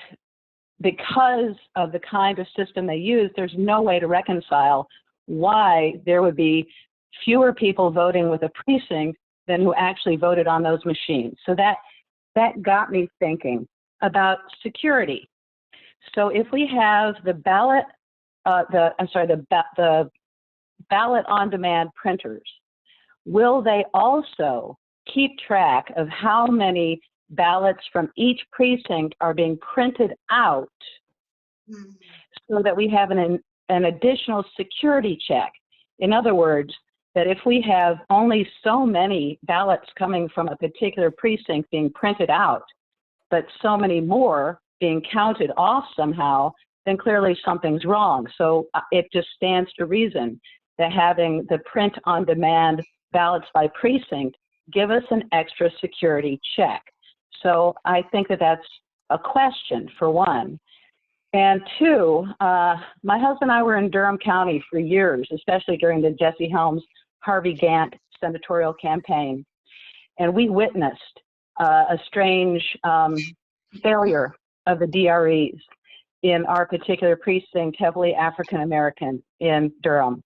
because of the kind of system they use, there's no way to reconcile why there would be fewer people voting with a precinct than who actually voted on those machines. So that got me thinking about security. So if we have the ballot, the ballot on demand printers, will they also keep track of how many ballots from each precinct are being printed out so that we have an additional security check? In other words, that if we have only so many ballots coming from a particular precinct being printed out, but so many more being counted off somehow, then clearly something's wrong. So it just stands to reason that having the print on demand ballots by precinct give us an extra security check. So I think that that's a question, for one. And two, my husband and I were in Durham County for years, especially during the Jesse Helms, Harvey Gantt senatorial campaign. And we witnessed a strange failure of the DREs in our particular precinct, heavily African American in Durham.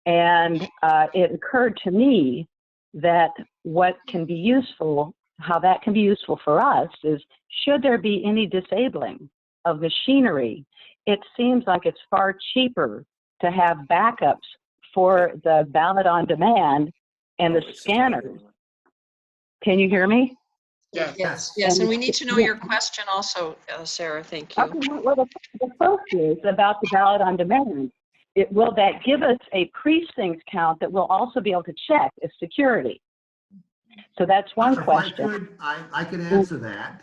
And it occurred to me that what can be useful, how that can be useful for us is, should there be any disabling of machinery, it seems like it's far cheaper to have backups for the ballot on demand and the scanners. Can you hear me? Yes. Yes, and we need to know your question also, Sarah. Thank you. Okay, well, the first is about the ballot on demand. Will that give us a precinct count that we'll also be able to check as security? So that's one question. I could answer that.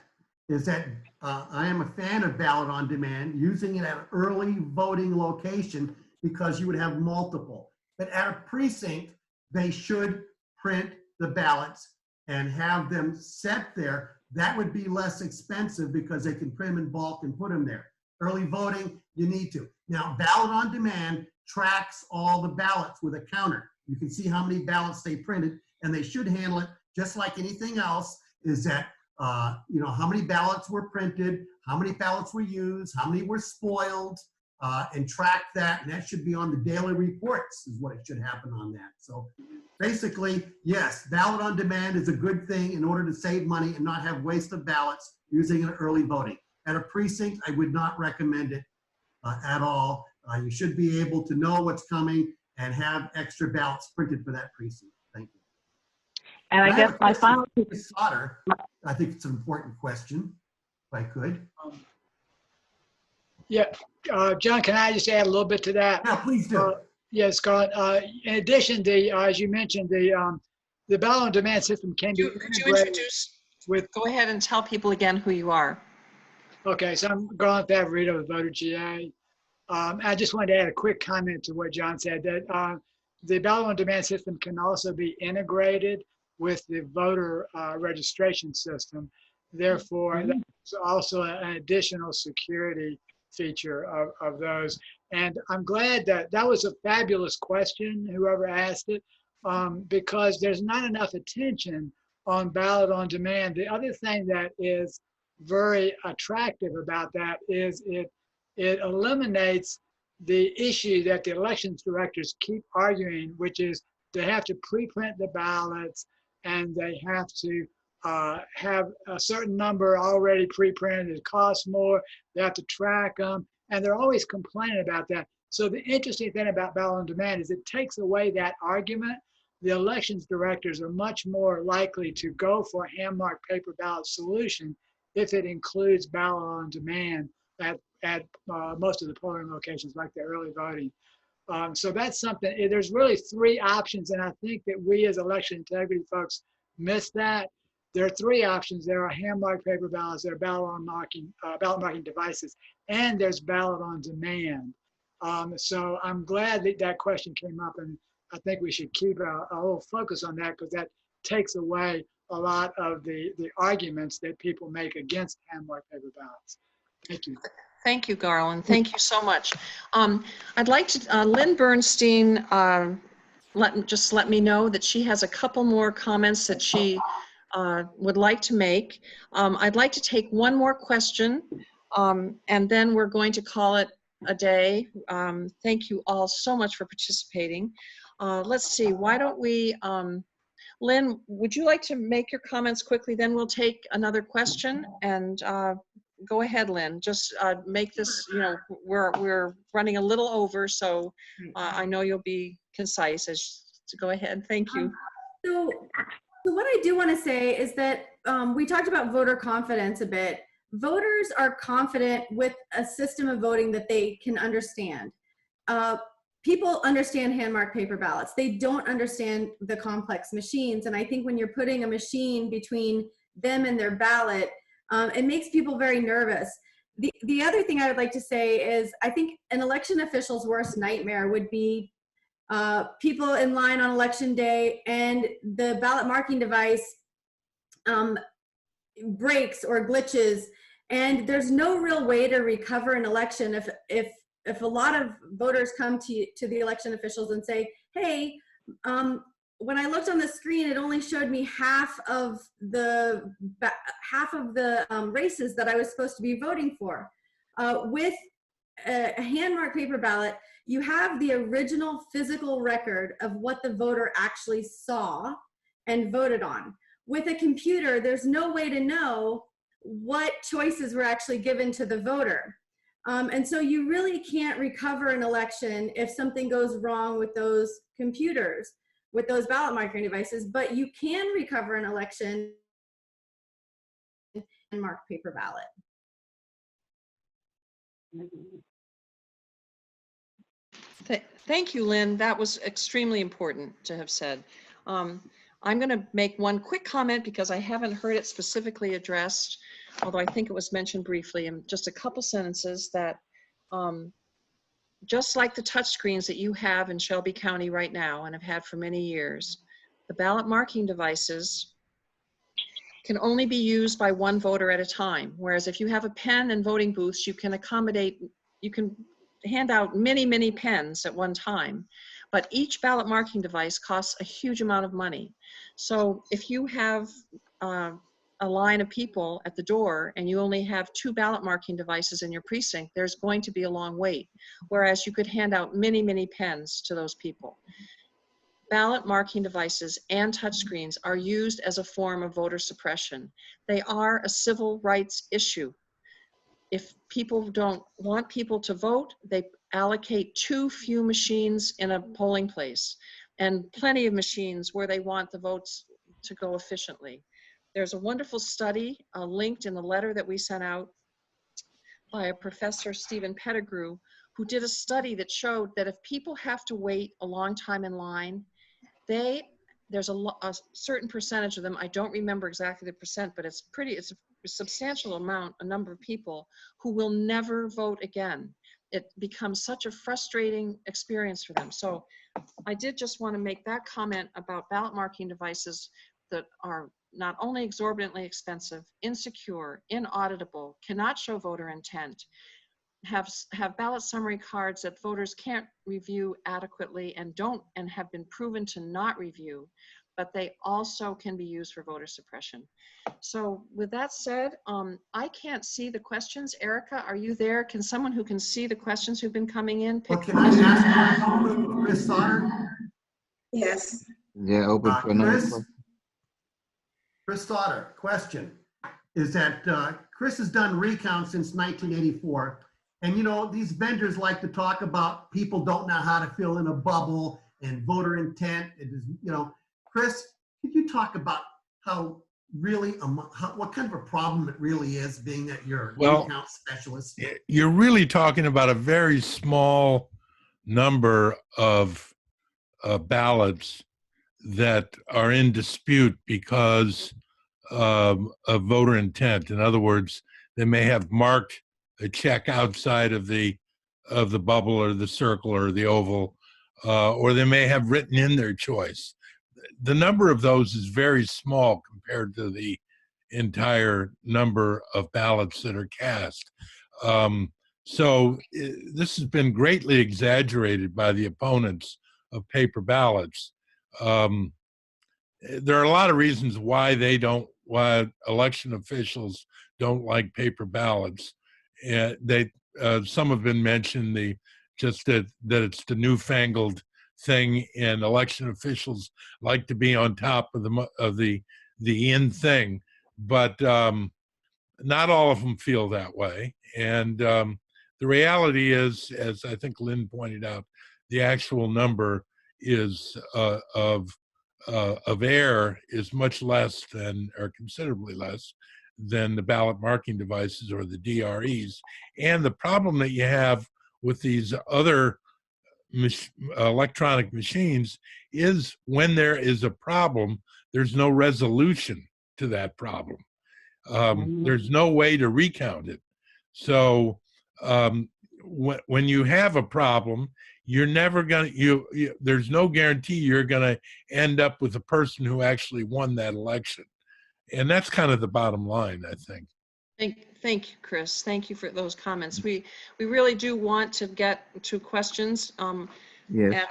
Is that I am a fan of ballot on demand, using it at an early voting location because you would have multiple. But at a precinct, they should print the ballots and have them set there. That would be less expensive because they can print them in bulk and put them there. Early voting, you need to. Now, ballot on demand tracks all the ballots with a counter. You can see how many ballots they printed, and they should handle it just like anything else, is that, how many ballots were printed, how many ballots were used, how many were spoiled, and track that. And that should be on the daily reports is what it should happen on that. So basically, yes, ballot on demand is a good thing in order to save money and not have waste of ballots using an early voting. At a precinct, I would not recommend it at all. You should be able to know what's coming and have extra ballots printed for that precinct. Thank you. And I guess my final Sauter, I think it's an important question, if I could. John, can I just add a little bit to that? Yeah, please do. Yes, Scott. In addition, as you mentioned, the ballot on demand system can be Could you integrated introduce, with. go ahead and tell people again who you are. Okay, so I'm Garland Favorito with Voter GA. I just wanted to add a quick comment to what John said, that the ballot on demand system can also be integrated with the voter registration system. Therefore, that's also an additional security feature of those. And I'm glad that was a fabulous question, whoever asked it, because there's not enough attention on ballot on demand. The other thing that is very attractive about that is it eliminates the issue that the elections directors keep arguing, which is they have to pre-print the ballots and they have to have a certain number already pre-printed. It costs more. They have to track them, and they're always complaining about that. So the interesting thing about ballot on demand is it takes away that argument. The elections directors are much more likely to go for a hand-marked paper ballot solution if it includes ballot on demand at most of the polling locations, like the early voting. So that's something. There's really three options, and I think that we as election integrity folks miss that. There are three options. There are hand-marked paper ballots, there are ballot marking devices, and there's ballot on demand. So I'm glad that that question came up, and I think we should keep a little focus on that, because that takes away a lot of the arguments that people make against hand-marked paper ballots. Thank you. Thank you, Garland. Thank you so much. I'd like to, Lynn Bernstein, let me know that she has a couple more comments that she would like to make. I'd like to take one more question, and then we're going to call it a day. Thank you all so much for participating. Let's see, why don't we, Lynn, would you like to make your comments quickly? Then we'll take another question, and go ahead, Lynn. Just make this, we're running a little over, so I know you'll be concise. So go ahead. Thank you. So what I do want to say is that we talked about voter confidence a bit. Voters are confident with a system of voting that they can understand. People understand hand-marked paper ballots. They don't understand the complex machines. And I think when you're putting a machine between them and their ballot, it makes people very nervous. The other thing I would like to say is I think an election official's worst nightmare would be people in line on election day and the ballot marking device breaks or glitches, and there's no real way to recover an election if a lot of voters come to the election officials and say, hey, when I looked on the screen, it only showed me half of the races that I was supposed to be voting for. With a hand-marked paper ballot, you have the original physical record of what the voter actually saw and voted on. With a computer, there's no way to know what choices were actually given to the voter. And so you really can't recover an election if something goes wrong with those computers, with those ballot marking devices, but you can recover an election and mark paper ballot. Thank you, Lynn. That was extremely important to have said. I'm going to make one quick comment because I haven't heard it specifically addressed, although I think it was mentioned briefly in just a couple sentences, that just like the touchscreens that you have in Shelby County right now and have had for many years, the ballot marking devices can only be used by one voter at a time. Whereas if you have a pen and voting booths, you can accommodate, you can hand out many, many pens at one time. But each ballot marking device costs a huge amount of money. So if you have a line of people at the door and you only have 2 ballot marking devices in your precinct, there's going to be a long wait. Whereas you could hand out many, many pens to those people. Ballot marking devices and touchscreens are used as a form of voter suppression. They are a civil rights issue. If people don't want people to vote, they allocate too few machines in a polling place and plenty of machines where they want the votes to go efficiently. There's a wonderful study linked in the letter that we sent out by a professor, Stephen Pettigrew, who did a study that showed that if people have to wait a long time in line, there's a certain percentage of them, I don't remember exactly the percent, but it's a substantial amount, a number of people who will never vote again. It becomes such a frustrating experience for them. So I did just want to make that comment about ballot marking devices that are not only exorbitantly expensive, insecure, inauditable, cannot show voter intent, have ballot summary cards that voters can't review adequately and have been proven to not review, but they also can be used for voter suppression. So with that said, I can't see the questions. Erica, are you there? Can someone who can see the questions who've been coming in pick Well, can I ask Chris Sauter? Yes. Yeah, open for another question. Chris Sauter, question is that Chris has done recounts since 1984. And you know, these vendors like to talk about people don't know how to fill in a bubble and voter intent. It is, you know, Chris, could you talk about how really, what kind of a problem it really is, being that you're a recount specialist? You're really talking about a very small number of ballots that are in dispute because of voter intent. In other words, they may have marked a check outside of the bubble or the circle or the oval, or they may have written in their choice. The number of those is very small compared to the entire number of ballots that are cast. So this has been greatly exaggerated by the opponents of paper ballots. There are a lot of reasons why why election officials don't like paper ballots. Some have been mentioned, just that it's the newfangled thing, and election officials like to be on top of the in thing, but not all of them feel that way. And the reality is, as I think Lynn pointed out, the actual number is of error is much less than, or considerably less than, the ballot marking devices or the DREs. And the problem that you have with these other electronic machines is when there is a problem, there's no resolution to that problem. There's no way to recount it. So when you have a problem, you're never going to, there's no guarantee you're going to end up with a person who actually won that election. And that's kind of the bottom line, I think. Thank you, Chris. Thank you for those comments. We really do want to get to questions. Yes. And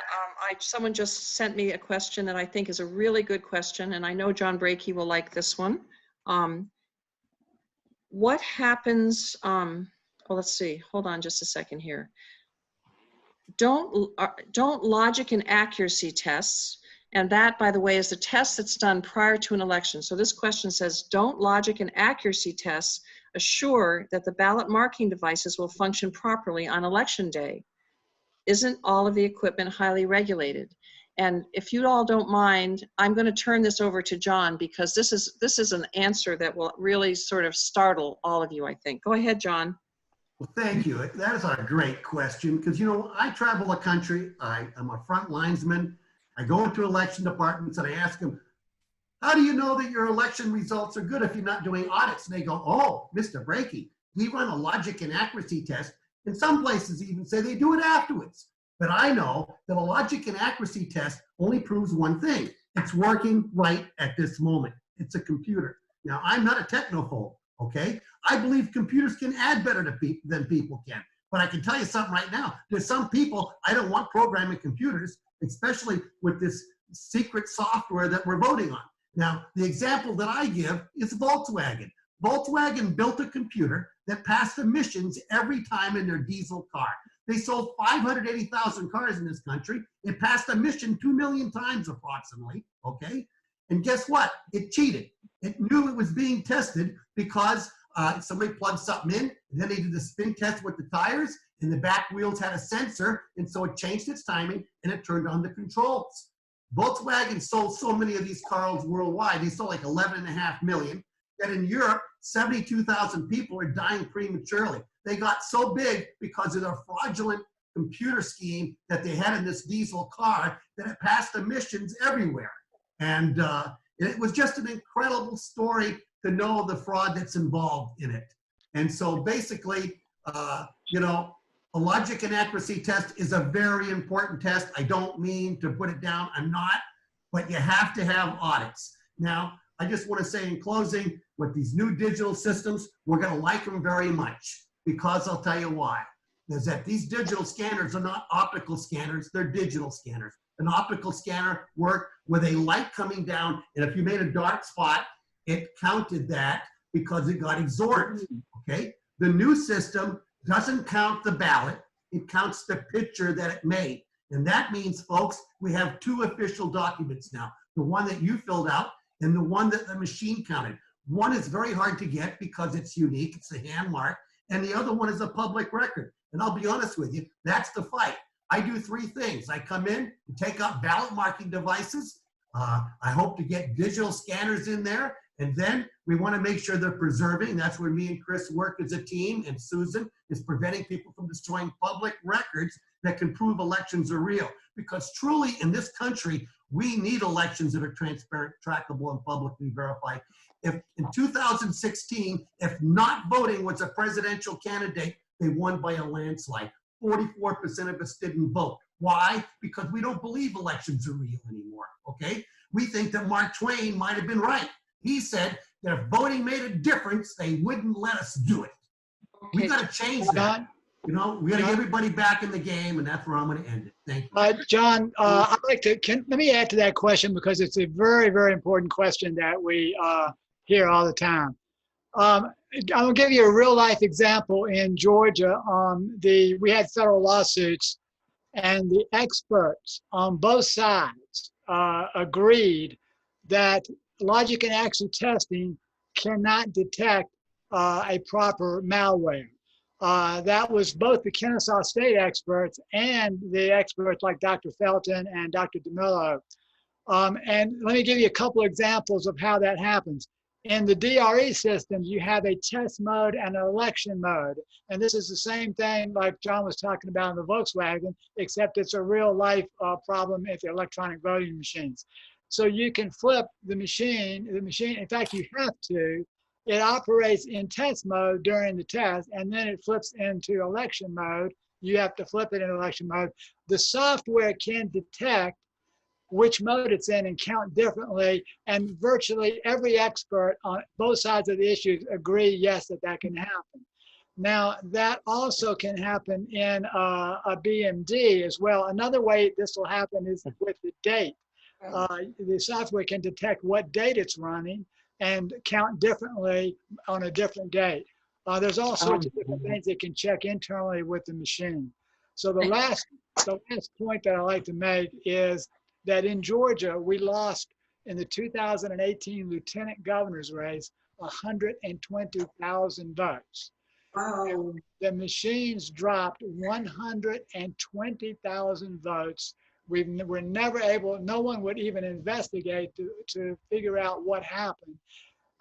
someone just sent me a question that I think is a really good question, and I know John Brakey will like this one. What happens, well, let's see, hold on just a second here. Don't logic and accuracy tests And that, by the way, is the test that's done prior to an election. So this question says, don't logic and accuracy tests assure that the ballot marking devices will function properly on election day? Isn't all of the equipment highly regulated? And if you all don't mind, I'm going to turn this over to John, because this is an answer that will really sort of startle all of you, I think. Go ahead, John. Well, thank you. That is a great question, because, you know, I travel the country. I'm a front linesman. I go into election departments and I ask them, how do you know that your election results are good if you're not doing audits? And they go, oh, Mr. Brakey, we run a logic and accuracy test. And some places even say they do it afterwards. But I know that a logic and accuracy test only proves one thing. It's working right at this moment. It's a computer. Now, I'm not a technophobe, okay? I believe computers can add better than people can. But I can tell you something right now. There's some people, I don't want programming computers, especially with this secret software that we're voting on. Now, the example that I give is Volkswagen. Volkswagen built a computer that passed emissions every time in their diesel car. They sold 580,000 cars in this country. It passed emission 2 million times approximately, okay? And guess what? It cheated. It knew it was being tested because somebody plugged something in, and then they did the spin test with the tires, and the back wheels had a sensor, and so it changed its timing, and it turned on the controls. Volkswagen sold so many of these cars worldwide. They sold like 11.5 million, that in Europe, 72,000 people are dying prematurely. They got so big because of the fraudulent computer scheme that they had in this diesel car that it passed emissions everywhere. And it was just an incredible story to know the fraud that's involved in it. And so basically, you know, a logic and accuracy test is a very important test. I don't mean to put it down, I'm not, but you have to have audits. Now, I just want to say in closing, with these new digital systems, we're going to like them very much, because I'll tell you why. Is that these digital scanners are not optical scanners, they're digital scanners. An optical scanner worked with a light coming down, and if you made a dark spot, it counted that because it got exorbitant, okay? The new system doesn't count the ballot, it counts the picture that it made. And that means, folks, we have two official documents now. The one that you filled out and the one that the machine counted. One is very hard to get because it's unique, it's a hand mark, and the other one is a public record. And I'll be honest with you, that's the fight. I do three things. I come in and take out ballot marking devices. I hope to get digital scanners in there. And then we want to make sure they're preserving. That's where me and Chris work as a team, and Susan is preventing people from destroying public records that can prove elections are real. Because truly in this country, we need elections that are transparent, trackable, and publicly verified. If in 2016, if not voting was a presidential candidate, they won by a landslide. 44% of us didn't vote. Why? Because we don't believe elections are real anymore, okay? We think that Mark Twain might have been right. He said that if voting made a difference, they wouldn't let us do it. We got to change that. You know, we got to get everybody back in the game, and that's where I'm going to end it. Thank you. John, I'd like to, let me add to that question, because it's a very, very important question that we hear all the time. I'll give you a real life example in Georgia. We had federal lawsuits, and the experts on both sides agreed that logic and accuracy testing cannot detect a proper malware. That was both the Kennesaw State experts and the experts like Dr. Felton and Dr. DeMillo. And let me give you a couple examples of how that happens. In the DRE systems, you have a test mode and an election mode. And this is the same thing like John was talking about in the Volkswagen, except it's a real life problem at the electronic voting machines. So you can flip the machine, in fact, you have to. It operates in test mode during the test, and then it flips into election mode. You have to flip it in election mode. The software can detect which mode it's in and count differently, and virtually every expert on both sides of the issues agree, yes, that can happen. Now, that also can happen in a BMD as well. Another way this will happen is with the date. The software can detect what date it's running and count differently on a different date. There's all sorts of different things that can check internally with the machine. So the last point that I like to make is that in Georgia, we lost in the 2018 lieutenant governor's race 120,000 votes. Wow. The machines dropped 120,000 votes. We were never able, no one would even investigate to figure out what happened.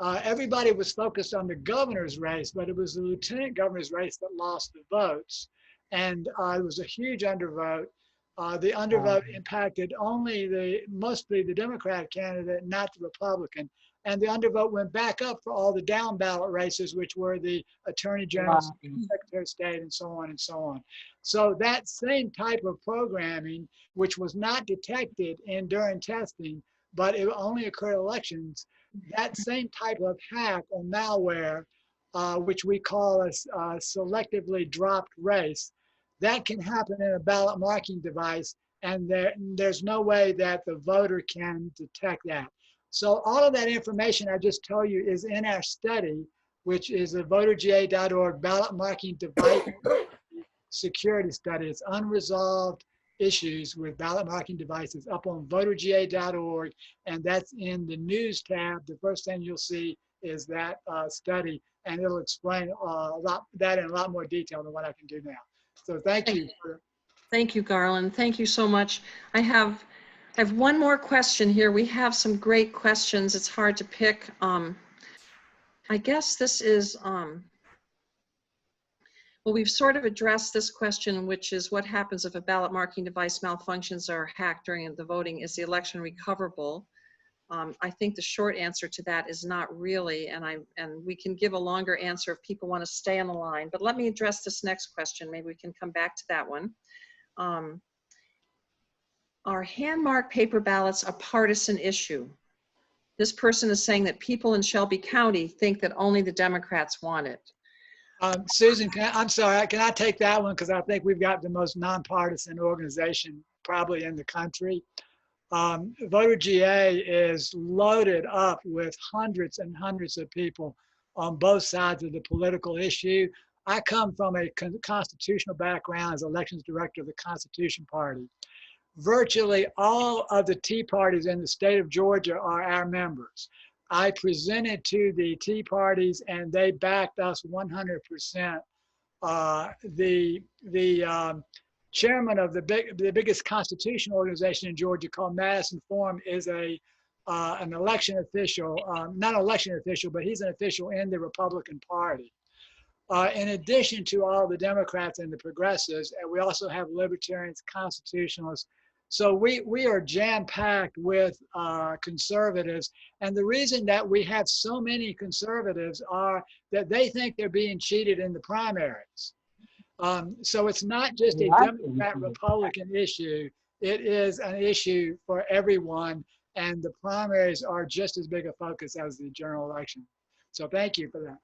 Everybody was focused on the governor's race, but it was the lieutenant governor's race that lost the votes. And it was a huge undervote. The undervote impacted mostly the Democratic candidate, not the Republican. And the undervote went back up for all the down ballot races, which were the Attorney General, Secretary of State, and so on and so on. So that same type of programming, which was not detected during testing, but it only occurred in elections, that same type of hack or malware, which we call a selectively dropped race, that can happen in a ballot marking device, and there's no way that the voter can detect that. So all of that information I just told you is in our study, which is the voterga.org ballot marking device security study. It's unresolved issues with ballot marking devices up on voterga.org, and that's in the news tab. The first thing you'll see is that study, and it'll explain that in a lot more detail than what I can do now. So thank you. Thank you, Garland. Thank you so much. I have one more question here. We have some great questions. It's hard to pick. I guess this is, well, we've sort of addressed this question, which is what happens if a ballot marking device malfunctions or hacked during the voting? Is the election recoverable? I think the short answer to that is not really, and we can give a longer answer if people want to stay on the line. But let me address this next question. Maybe we can come back to that one. Are hand-marked paper ballots a partisan issue? This person is saying that people in Shelby County think that only the Democrats want it. Susan, I'm sorry, can I take that one? Because I think we've got the most nonpartisan organization probably in the country. VoterGA is loaded up with hundreds and hundreds of people on both sides of the political issue. I come from a constitutional background as elections director of the Constitution Party. Virtually all of the Tea parties in the state of Georgia are our members. I presented to the Tea parties and they backed us 100%. The chairman of the biggest constitutional organization in Georgia, called Madison Forum, is an election official, not an election official, but he's an official in the Republican Party. In addition to all the Democrats and the progressives, and we also have libertarians, constitutionalists. So we are jam-packed with conservatives. And the reason that we have so many conservatives are that they think they're being cheated in the primaries. So it's not just a Democrat-Republican issue. It is an issue for everyone. And the primaries are just as big a focus as the general election. So thank you for that.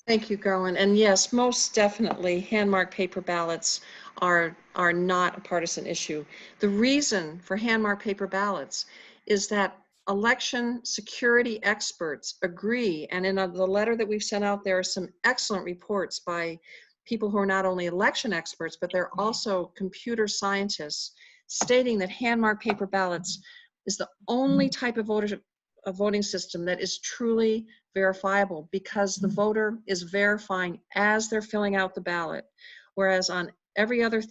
Thank you, Garland. And yes, most definitely, hand-marked paper ballots are not a partisan issue. The reason for hand-marked paper ballots is that election security experts agree, and in the letter that we've sent out, there are some excellent reports by people who are not only election experts, but they're also computer scientists, stating that hand-marked paper ballots is the only type of voting system that is truly verifiable, because the voter is verifying as they're filling out the ballot. Whereas on every other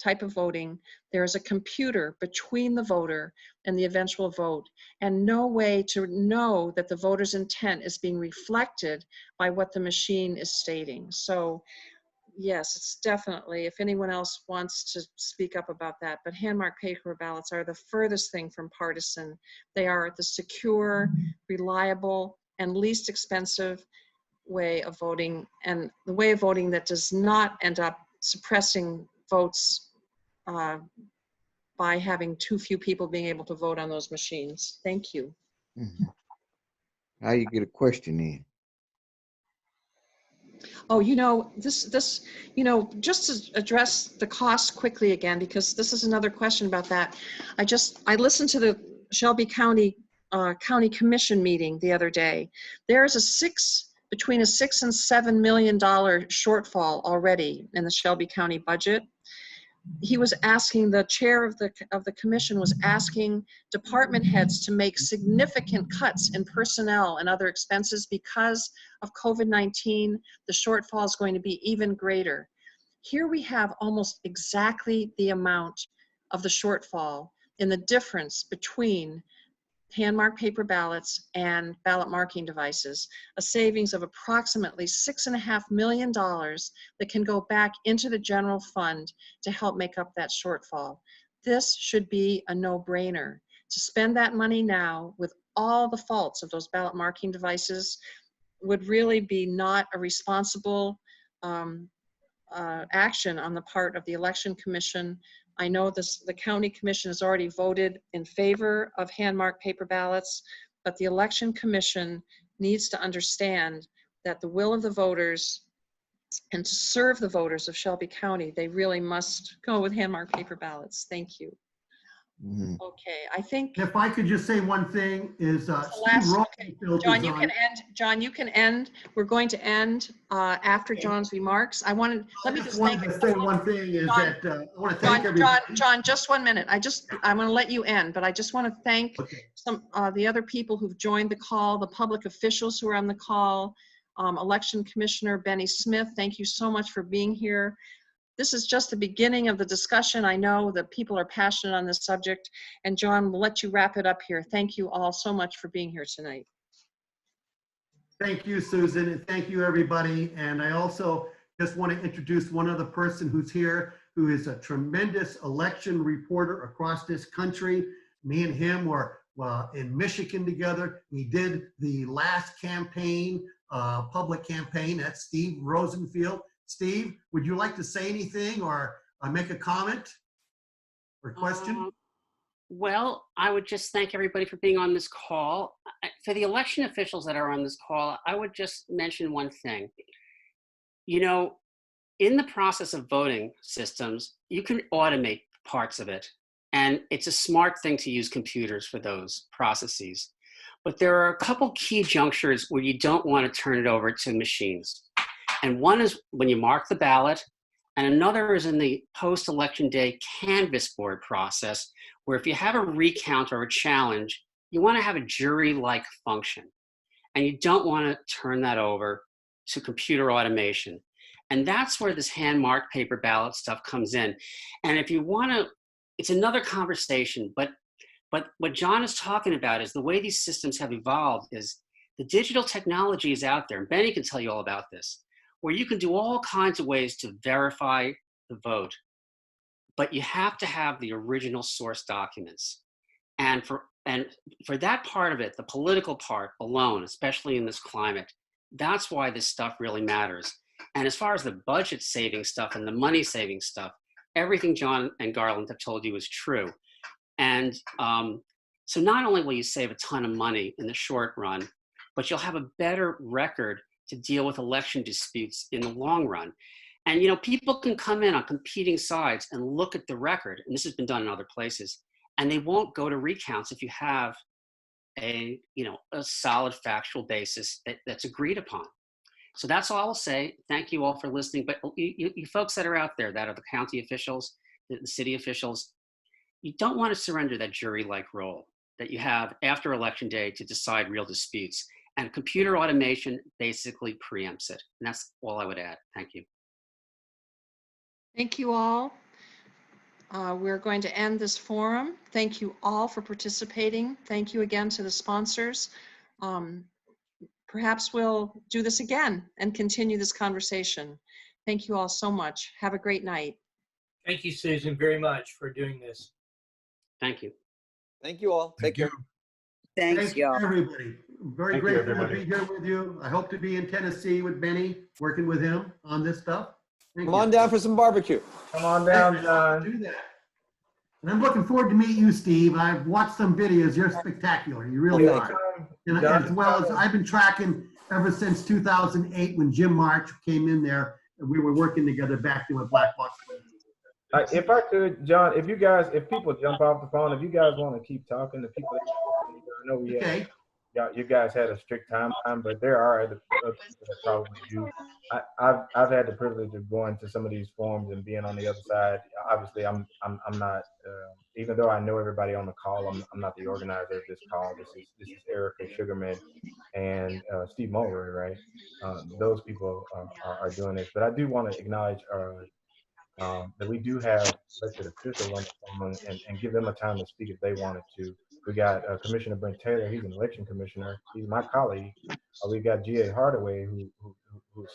type of voting, there is a computer between the voter and the eventual vote, and no way to know that the voter's intent is being reflected by what the machine is stating. So yes, it's definitely, if anyone else wants to speak up about that, but hand-marked paper ballots are the furthest thing from partisan. They are the secure, reliable, and least expensive way of voting, and the way of voting that does not end up suppressing votes by having too few people being able to vote on those machines. Thank you. How you get a question in? Oh, just to address the cost quickly again, because this is another question about that. I listened to the Shelby County Commission meeting the other day. There is between a $6 and $7 million shortfall already in the Shelby County budget. he was asking, the chair of the commission was asking department heads to make significant cuts in personnel and other expenses because of COVID-19. The shortfall is going to be even greater. Here we have almost exactly the amount of the shortfall in the difference between hand-marked paper ballots and ballot marking devices, a savings of approximately $6.5 million that can go back into the general fund to help make up that shortfall. This should be a no-brainer. To spend that money now with all the faults of those ballot marking devices would really be not a responsible action on the part of the Election Commission. I know the County Commission has already voted in favor of hand-marked paper ballots, but the Election Commission needs to understand that the will of the voters and to serve the voters of Shelby County, they really must go with hand-marked paper ballots. Thank you. Mhm. Okay, I think If I could just say one thing is, the Steve last, okay, Rosenfeld John, is you on. can end. John, you can end. We're going to end after John's remarks. Let me just thank wanted to say one thing is John, that I want to thank everybody. John, just 1 minute. I'm going to let you end, but I just want to thank Okay. some the other people who've joined the call, the public officials who are on the call, Election Commissioner Benny Smith. Thank you so much for being here. This is just the beginning of the discussion. I know that people are passionate on this subject, and John, we'll let you wrap it up here. Thank you all so much for being here tonight. Thank you, Susan, and thank you, everybody. And I also just want to introduce one other person who's here, who is a tremendous election reporter across this country. Me and him were in Michigan together. We did the last campaign, public campaign. That's Steve Rosenfeld. Steve, would you like to say anything or make a comment or question? Well, I would just thank everybody for being on this call. For the election officials that are on this call, I would just mention one thing. You know, in the process of voting systems, you can automate parts of it. And it's a smart thing to use computers for those processes. But there are a couple key junctures where you don't want to turn it over to machines. And one is when you mark the ballot, and another is in the post-election day canvass board process, where if you have a recount or a challenge, you want to have a jury-like function. And you don't want to turn that over to computer automation. And that's where this hand-marked paper ballot stuff comes in. And if you want to, it's another conversation, but what John is talking about is the way these systems have evolved is the digital technology is out there, and Benny can tell you all about this, where you can do all kinds of ways to verify the vote, but you have to have the original source documents. And for that part of it, the political part alone, especially in this climate, that's why this stuff really matters. And as far as the budget saving stuff and the money saving stuff, everything John and Garland have told you is true. And so not only will you save a ton of money in the short run, but you'll have a better record to deal with election disputes in the long run. And, you know, people can come in on competing sides and look at the record, and this has been done in other places, and they won't go to recounts if you have a solid factual basis that's agreed upon. So that's all I'll say. Thank you all for listening. But you folks that are out there, that are the county officials, the city officials, you don't want to surrender that jury-like role that you have after election day to decide real disputes. And computer automation basically preempts it. And that's all I would add. Thank you. Thank you all. We're going to end this forum. Thank you all for participating. Thank you again to the sponsors. Perhaps we'll do this again and continue this conversation. Thank you all so much. Have a great night. Thank you, Susan, very much for doing this. Thank you. Thank you all. Take care. Thanks, everybody. Very grateful to be here with you. I hope to be in Tennessee with Benny, working with him on this stuff. Come on down for some barbecue. Come on down, John. Do that. And I'm looking forward to meet you, Steve. I've watched some videos. You're spectacular. You really are. And as well as I've been tracking ever since 2008 when Jim March came in there and we were working together back then with Black Box. If I could, John, if people jump off the phone, if you guys want to keep talking to people, I know we have. you guys had a strict timeline, but there are other people that probably do. I've had the privilege of going to some of these forums and being on the other side. Obviously, I'm not. Even though I know everybody on the call, I'm not the organizer of this call. This is Erica Sugarman and Steve Mulroy, right? Those people are doing this. But I do want to acknowledge that we do have elected officials on the phone and give them a time to speak if they wanted to. We got Commissioner Brent Taylor. He's an election commissioner. He's my colleague. We got G.A. Hardaway, who's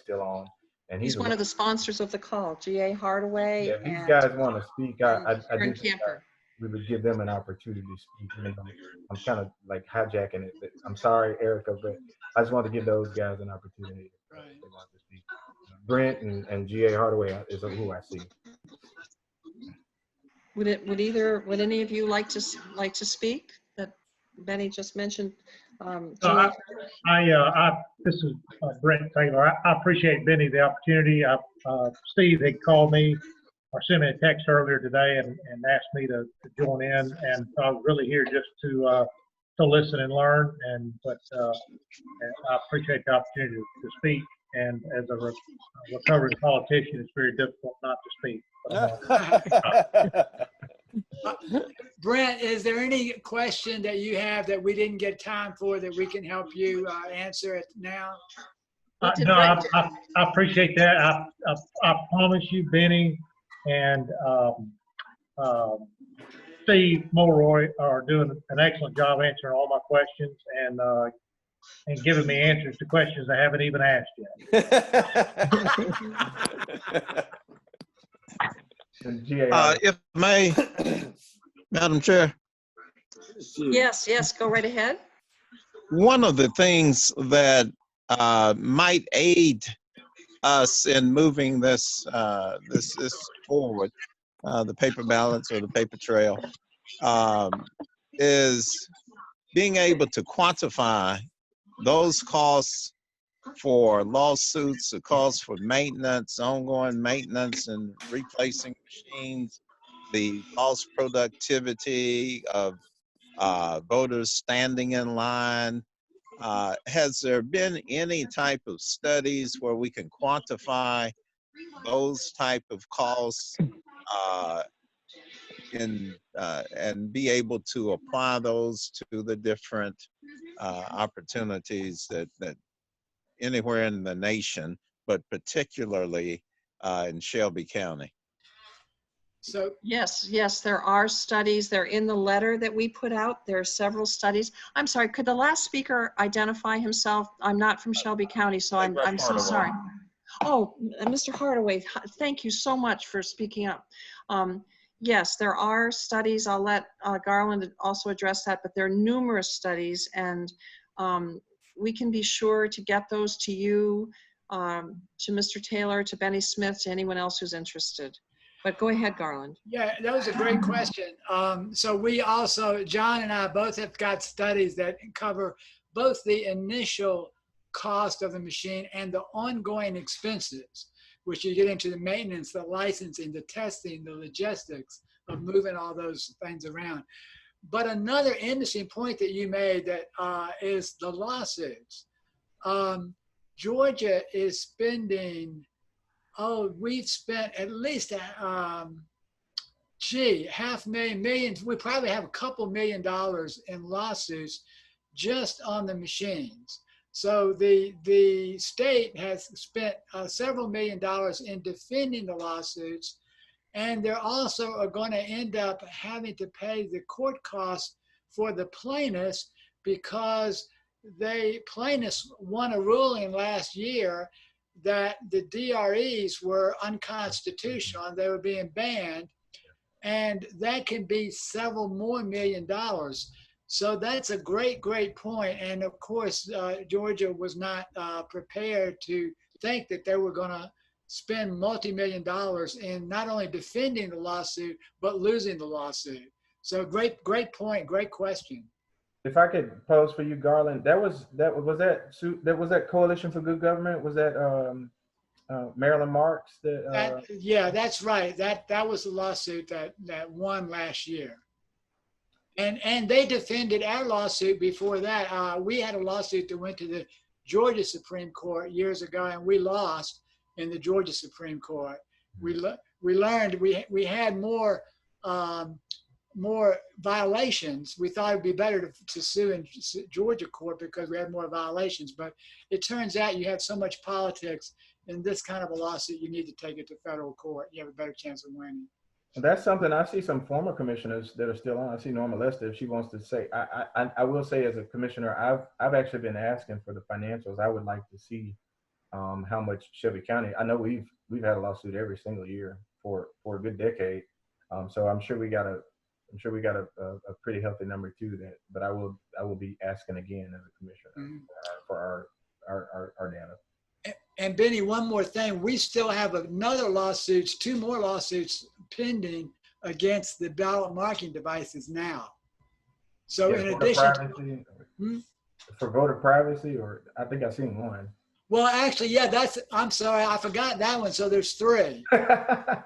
still on. And He's one of the sponsors of the call, G.A. Hardaway. Yeah, if these and, guys want to speak, I Aaron do think Camper. we would give them an opportunity to speak. Even though I'm kind of like hijacking it. I'm sorry, Erica, but I just want to give those guys an opportunity if they want to speak. Brent and G.A. Hardaway is who I see. Would any of you like to speak? That Benny just mentioned. This is Brent Taylor. I appreciate Benny the opportunity. Steve had called me or sent me a text earlier today and asked me to join in, and I was really here just to listen and learn. But I appreciate the opportunity to speak. And as a recovering politician, it's very difficult not to speak. Brent, is there any question that you have that we didn't get time for that we can help you answer it now? No, I appreciate that. I promise you, Benny and Steve Mulroy are doing an excellent job answering all my questions and giving me answers to questions I haven't even asked yet. If may, Madam Chair. Yes, go right ahead. One of the things that might aid us in moving this forward, the paper ballots or the paper trail, is being able to quantify those costs for lawsuits, the costs for maintenance, ongoing maintenance and replacing machines, the lost productivity of voters standing in line. Has there been any type of studies where we can quantify those type of costs and be able to apply those to the different opportunities that anywhere in the nation, but particularly in Shelby County? So yes, there are studies. They're in the letter that we put out. There are several studies. I'm sorry, could the last speaker identify himself? I'm not from Shelby County, so I'm so sorry. Oh, Mr. Hardaway, thank you so much for speaking up. Yes, there are studies. I'll let Garland also address that, but there are numerous studies, and we can be sure to get those to you, to Mr. Taylor, to Benny Smith, to anyone else who's interested. But go ahead, Garland. Yeah, that was a great question. So we also, John and I both have got studies that cover both the initial cost of the machine and the ongoing expenses, which you get into the maintenance, the licensing, the testing, the logistics of moving all those things around. But another interesting point that you made that is the lawsuits. Georgia is spending, we've spent at least, $500,000, we probably have a couple $1 million in lawsuits just on the machines. So the state has spent several $1 million in defending the lawsuits, and they're also are going to end up having to pay the court costs for the plaintiffs because plaintiffs won a ruling last year that the DREs were unconstitutional and they were being banned, and that can be several more $1 million. So that's a great point. And of course, Georgia was not prepared to think that they were going to spend multi-million dollars in not only defending the lawsuit, but losing the lawsuit. So great point, great question. If I could pose for you, Garland, was that Coalition for Good Government? Was that Marilyn Marks? Yeah, that's right. That was the lawsuit that won last year. And they defended our lawsuit before that. We had a lawsuit that went to the Georgia Supreme Court years ago, and we lost in the Georgia Supreme Court. We learned we had more violations. We thought it'd be better to sue in Georgia court because we had more violations. But it turns out you have so much politics in this kind of a lawsuit, you need to take it to federal court. You have a better chance of winning. That's something I see some former commissioners that are still on. I see Norma Lester, if she wants to say. I will say, as a commissioner, I've actually been asking for the financials. I would like to see how much Shelby County. I know we've had a lawsuit every single year for a good decade. So I'm sure we got a pretty healthy number too. But I will be asking again as a commissioner for our data. And Benny, one more thing, we still have two more lawsuits pending against the ballot marking devices now. So in addition for voter privacy, or I think I've seen one. Well, actually, yeah, I'm sorry, I forgot that one. So there's three. Yeah,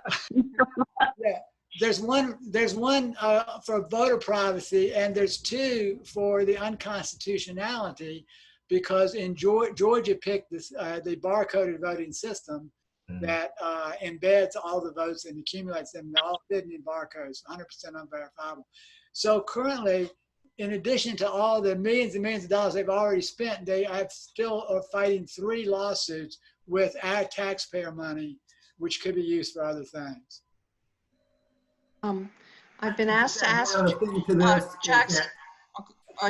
there's one for voter privacy, and there's two for the unconstitutionality, because in Georgia picked this, the barcoded voting system that embeds all the votes and accumulates them. They're all hidden in barcodes, 100% unverifiable. So currently, in addition to all the millions and millions of dollars they've already spent, they still are fighting 3 lawsuits with our taxpayer money, which could be used for other things. I've been asked to ask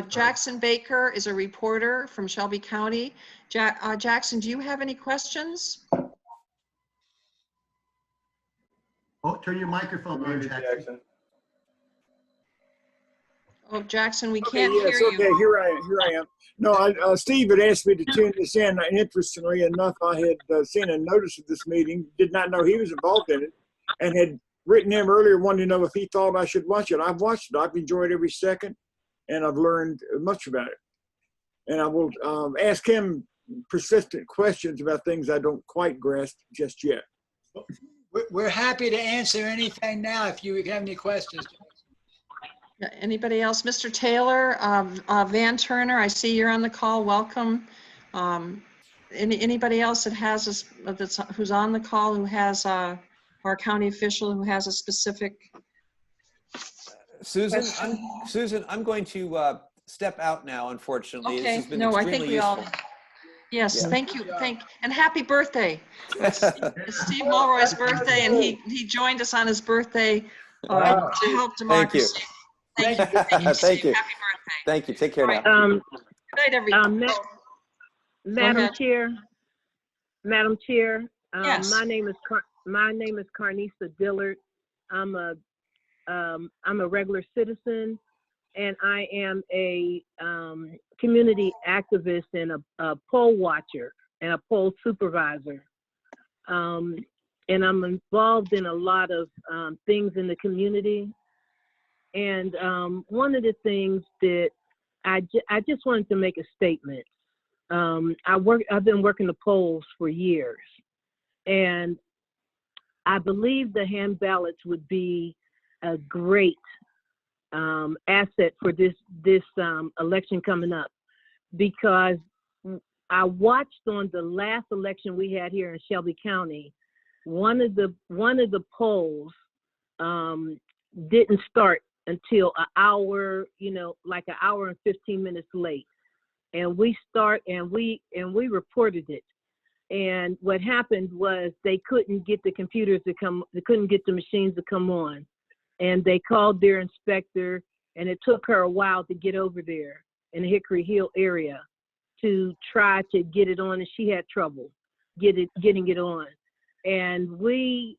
Jackson Baker is a reporter from Shelby County. Jackson, do you have any questions? Oh, turn your microphone on, Jackson. Oh, Jackson, we can't yes, hear okay, you. here I am. No, Steve had asked me to tune this in. And interestingly enough, I had seen a notice of this meeting, did not know he was involved in it, and had written him earlier, wanting to know if he thought I should watch it. I've watched it. I've enjoyed every second, and I've learned much about it. And I will ask him persistent questions about things I don't quite grasp just yet. We're happy to answer anything now if you have any questions. Anybody else? Mr. Taylor, Van Turner, I see you're on the call. Welcome. Anybody else that has who's on the call who has our county official who has a specific Susan, I'm going to step out now, unfortunately. Okay. This has been No, I extremely think we useful. all. Yes, Yeah. thank you. And happy birthday. It's Steve Mulroy's birthday, and he joined us on his birthday to help democracy. Thank you. Thank you. Thank you. Happy birthday. Thank you. Take care now. Good night, everyone. Madam Chair, Yes. my name is Carnisa Dillard. I'm a regular citizen, and I am a community activist and a poll watcher and a poll supervisor. And I'm involved in a lot of things in the community. And one of the things that I just wanted to make a statement. I've been working the polls for years, and I believe the hand ballots would be a great asset for this election coming up, because I watched on the last election we had here in Shelby County, one of the polls didn't start until an hour, like an hour and 15 minutes late. And we reported it. And what happened was they couldn't get the computers to come, they couldn't get the machines to come on. And they called their inspector, and it took her a while to get over there in the Hickory Hill area to try to get it on, and she had trouble getting it on. And we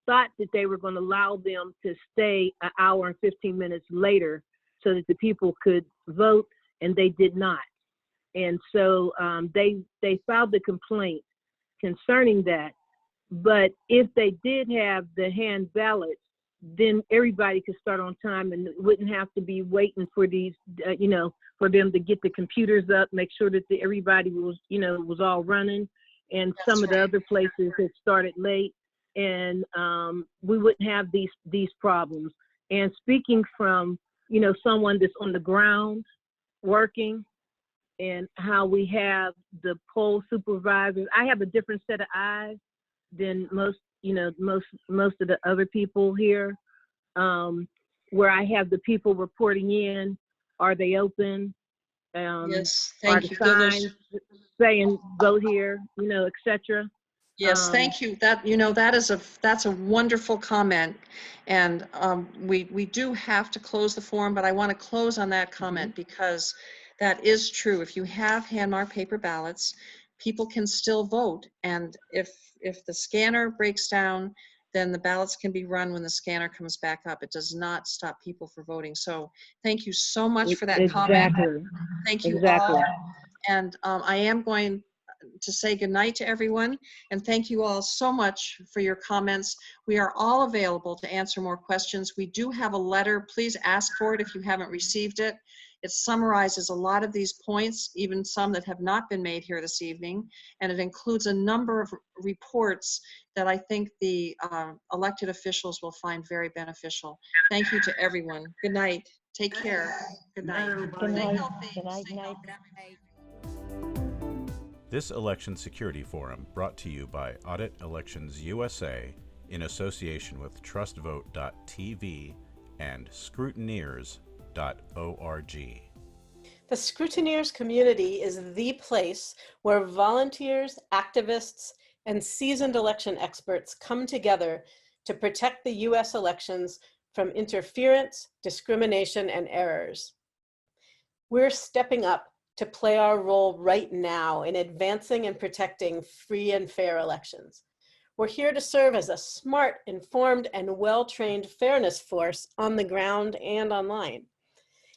thought that they were going to allow them to stay an hour and 15 minutes later so that the people could vote, and they did not. And so they filed the complaint concerning that. But if they did have the hand ballots, then everybody could start on time and wouldn't have to be waiting for these, for them to get the computers up, make sure that everybody was all running. And some of the other places had started late, and we wouldn't have these problems. And speaking from you know, someone that's on the ground working, and how we have the poll supervisors. I have a different set of eyes than most, you know, most of the other people here, where I have the people reporting in. Are they open? Yes, Are thank the you. Phyllis. signs saying vote here, you know, etc. Yes, thank you. That, you know, that's a wonderful comment. And we do have to close the forum, but I want to close on that comment because that is true. If you have hand-marked paper ballots, people can still vote. And if the scanner breaks down, then the ballots can be run when the scanner comes back up. It does not stop people from voting. So thank you so much for that comment. Thank you all. And I am going to say goodnight to everyone, and thank you all so much for your comments. We are all available to answer more questions. We do have a letter. Please ask for it if you haven't received it. It summarizes a lot of these points, even some that have not been made here this evening, and it includes a number of reports that I think the elected officials will find very beneficial. Thank you to everyone. Good night. Take care. Good night. Good Stay night. healthy. Good night, Stay night. healthy. This Election Security Forum brought to you by Audit Elections USA in association with TrustVote.tv and Scrutineers.org. The Scrutineers community is the place where volunteers, activists, and seasoned election experts come together to protect the U.S. elections from interference, discrimination, and errors. We're stepping up to play our role right now in advancing and protecting free and fair elections. We're here to serve as a smart, informed, and well-trained fairness force on the ground and online.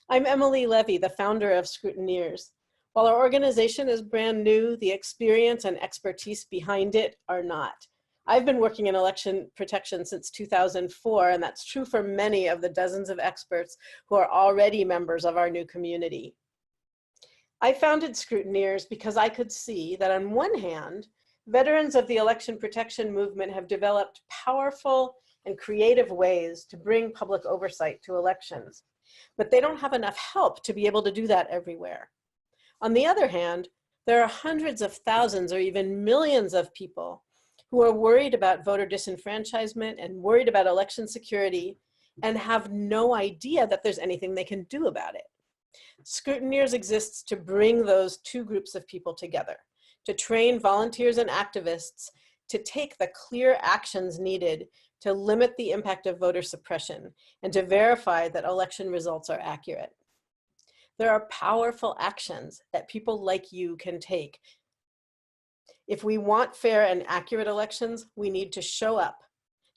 I'm Emily Levy, the founder of Scrutineers. While our organization is brand new, the experience and expertise behind it are not. I've been working in election protection since 2004, and that's true for many of the dozens of experts who are already members of our new community. I founded Scrutineers because I could see that on one hand, veterans of the election protection movement have developed powerful and creative ways to bring public oversight to elections, but they don't have enough help to be able to do that everywhere. On the other hand, there are hundreds of thousands or even millions of people who are worried about voter disenfranchisement and worried about election security and have no idea that there's anything they can do about it. Scrutineers exists to bring those two groups of people together, to train volunteers and activists to take the clear actions needed to limit the impact of voter suppression and to verify that election results are accurate. There are powerful actions that people like you can take. If we want fair and accurate elections, we need to show up,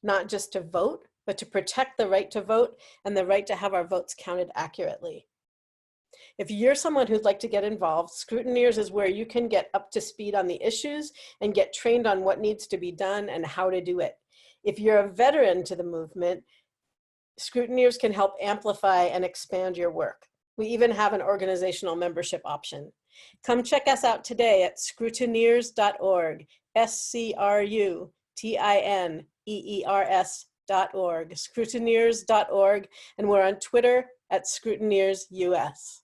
not just to vote, but to protect the right to vote and the right to have our votes counted accurately. If you're someone who'd like to get involved, Scrutineers is where you can get up to speed on the issues and get trained on what needs to be done and how to do it. If you're a veteran to the movement, Scrutineers can help amplify and expand your work. We even have an organizational membership option. Come check us out today at scrutineers.org, SCRUTINEERS.org, scrutineers.org, and we're on Twitter at ScrutineersUS.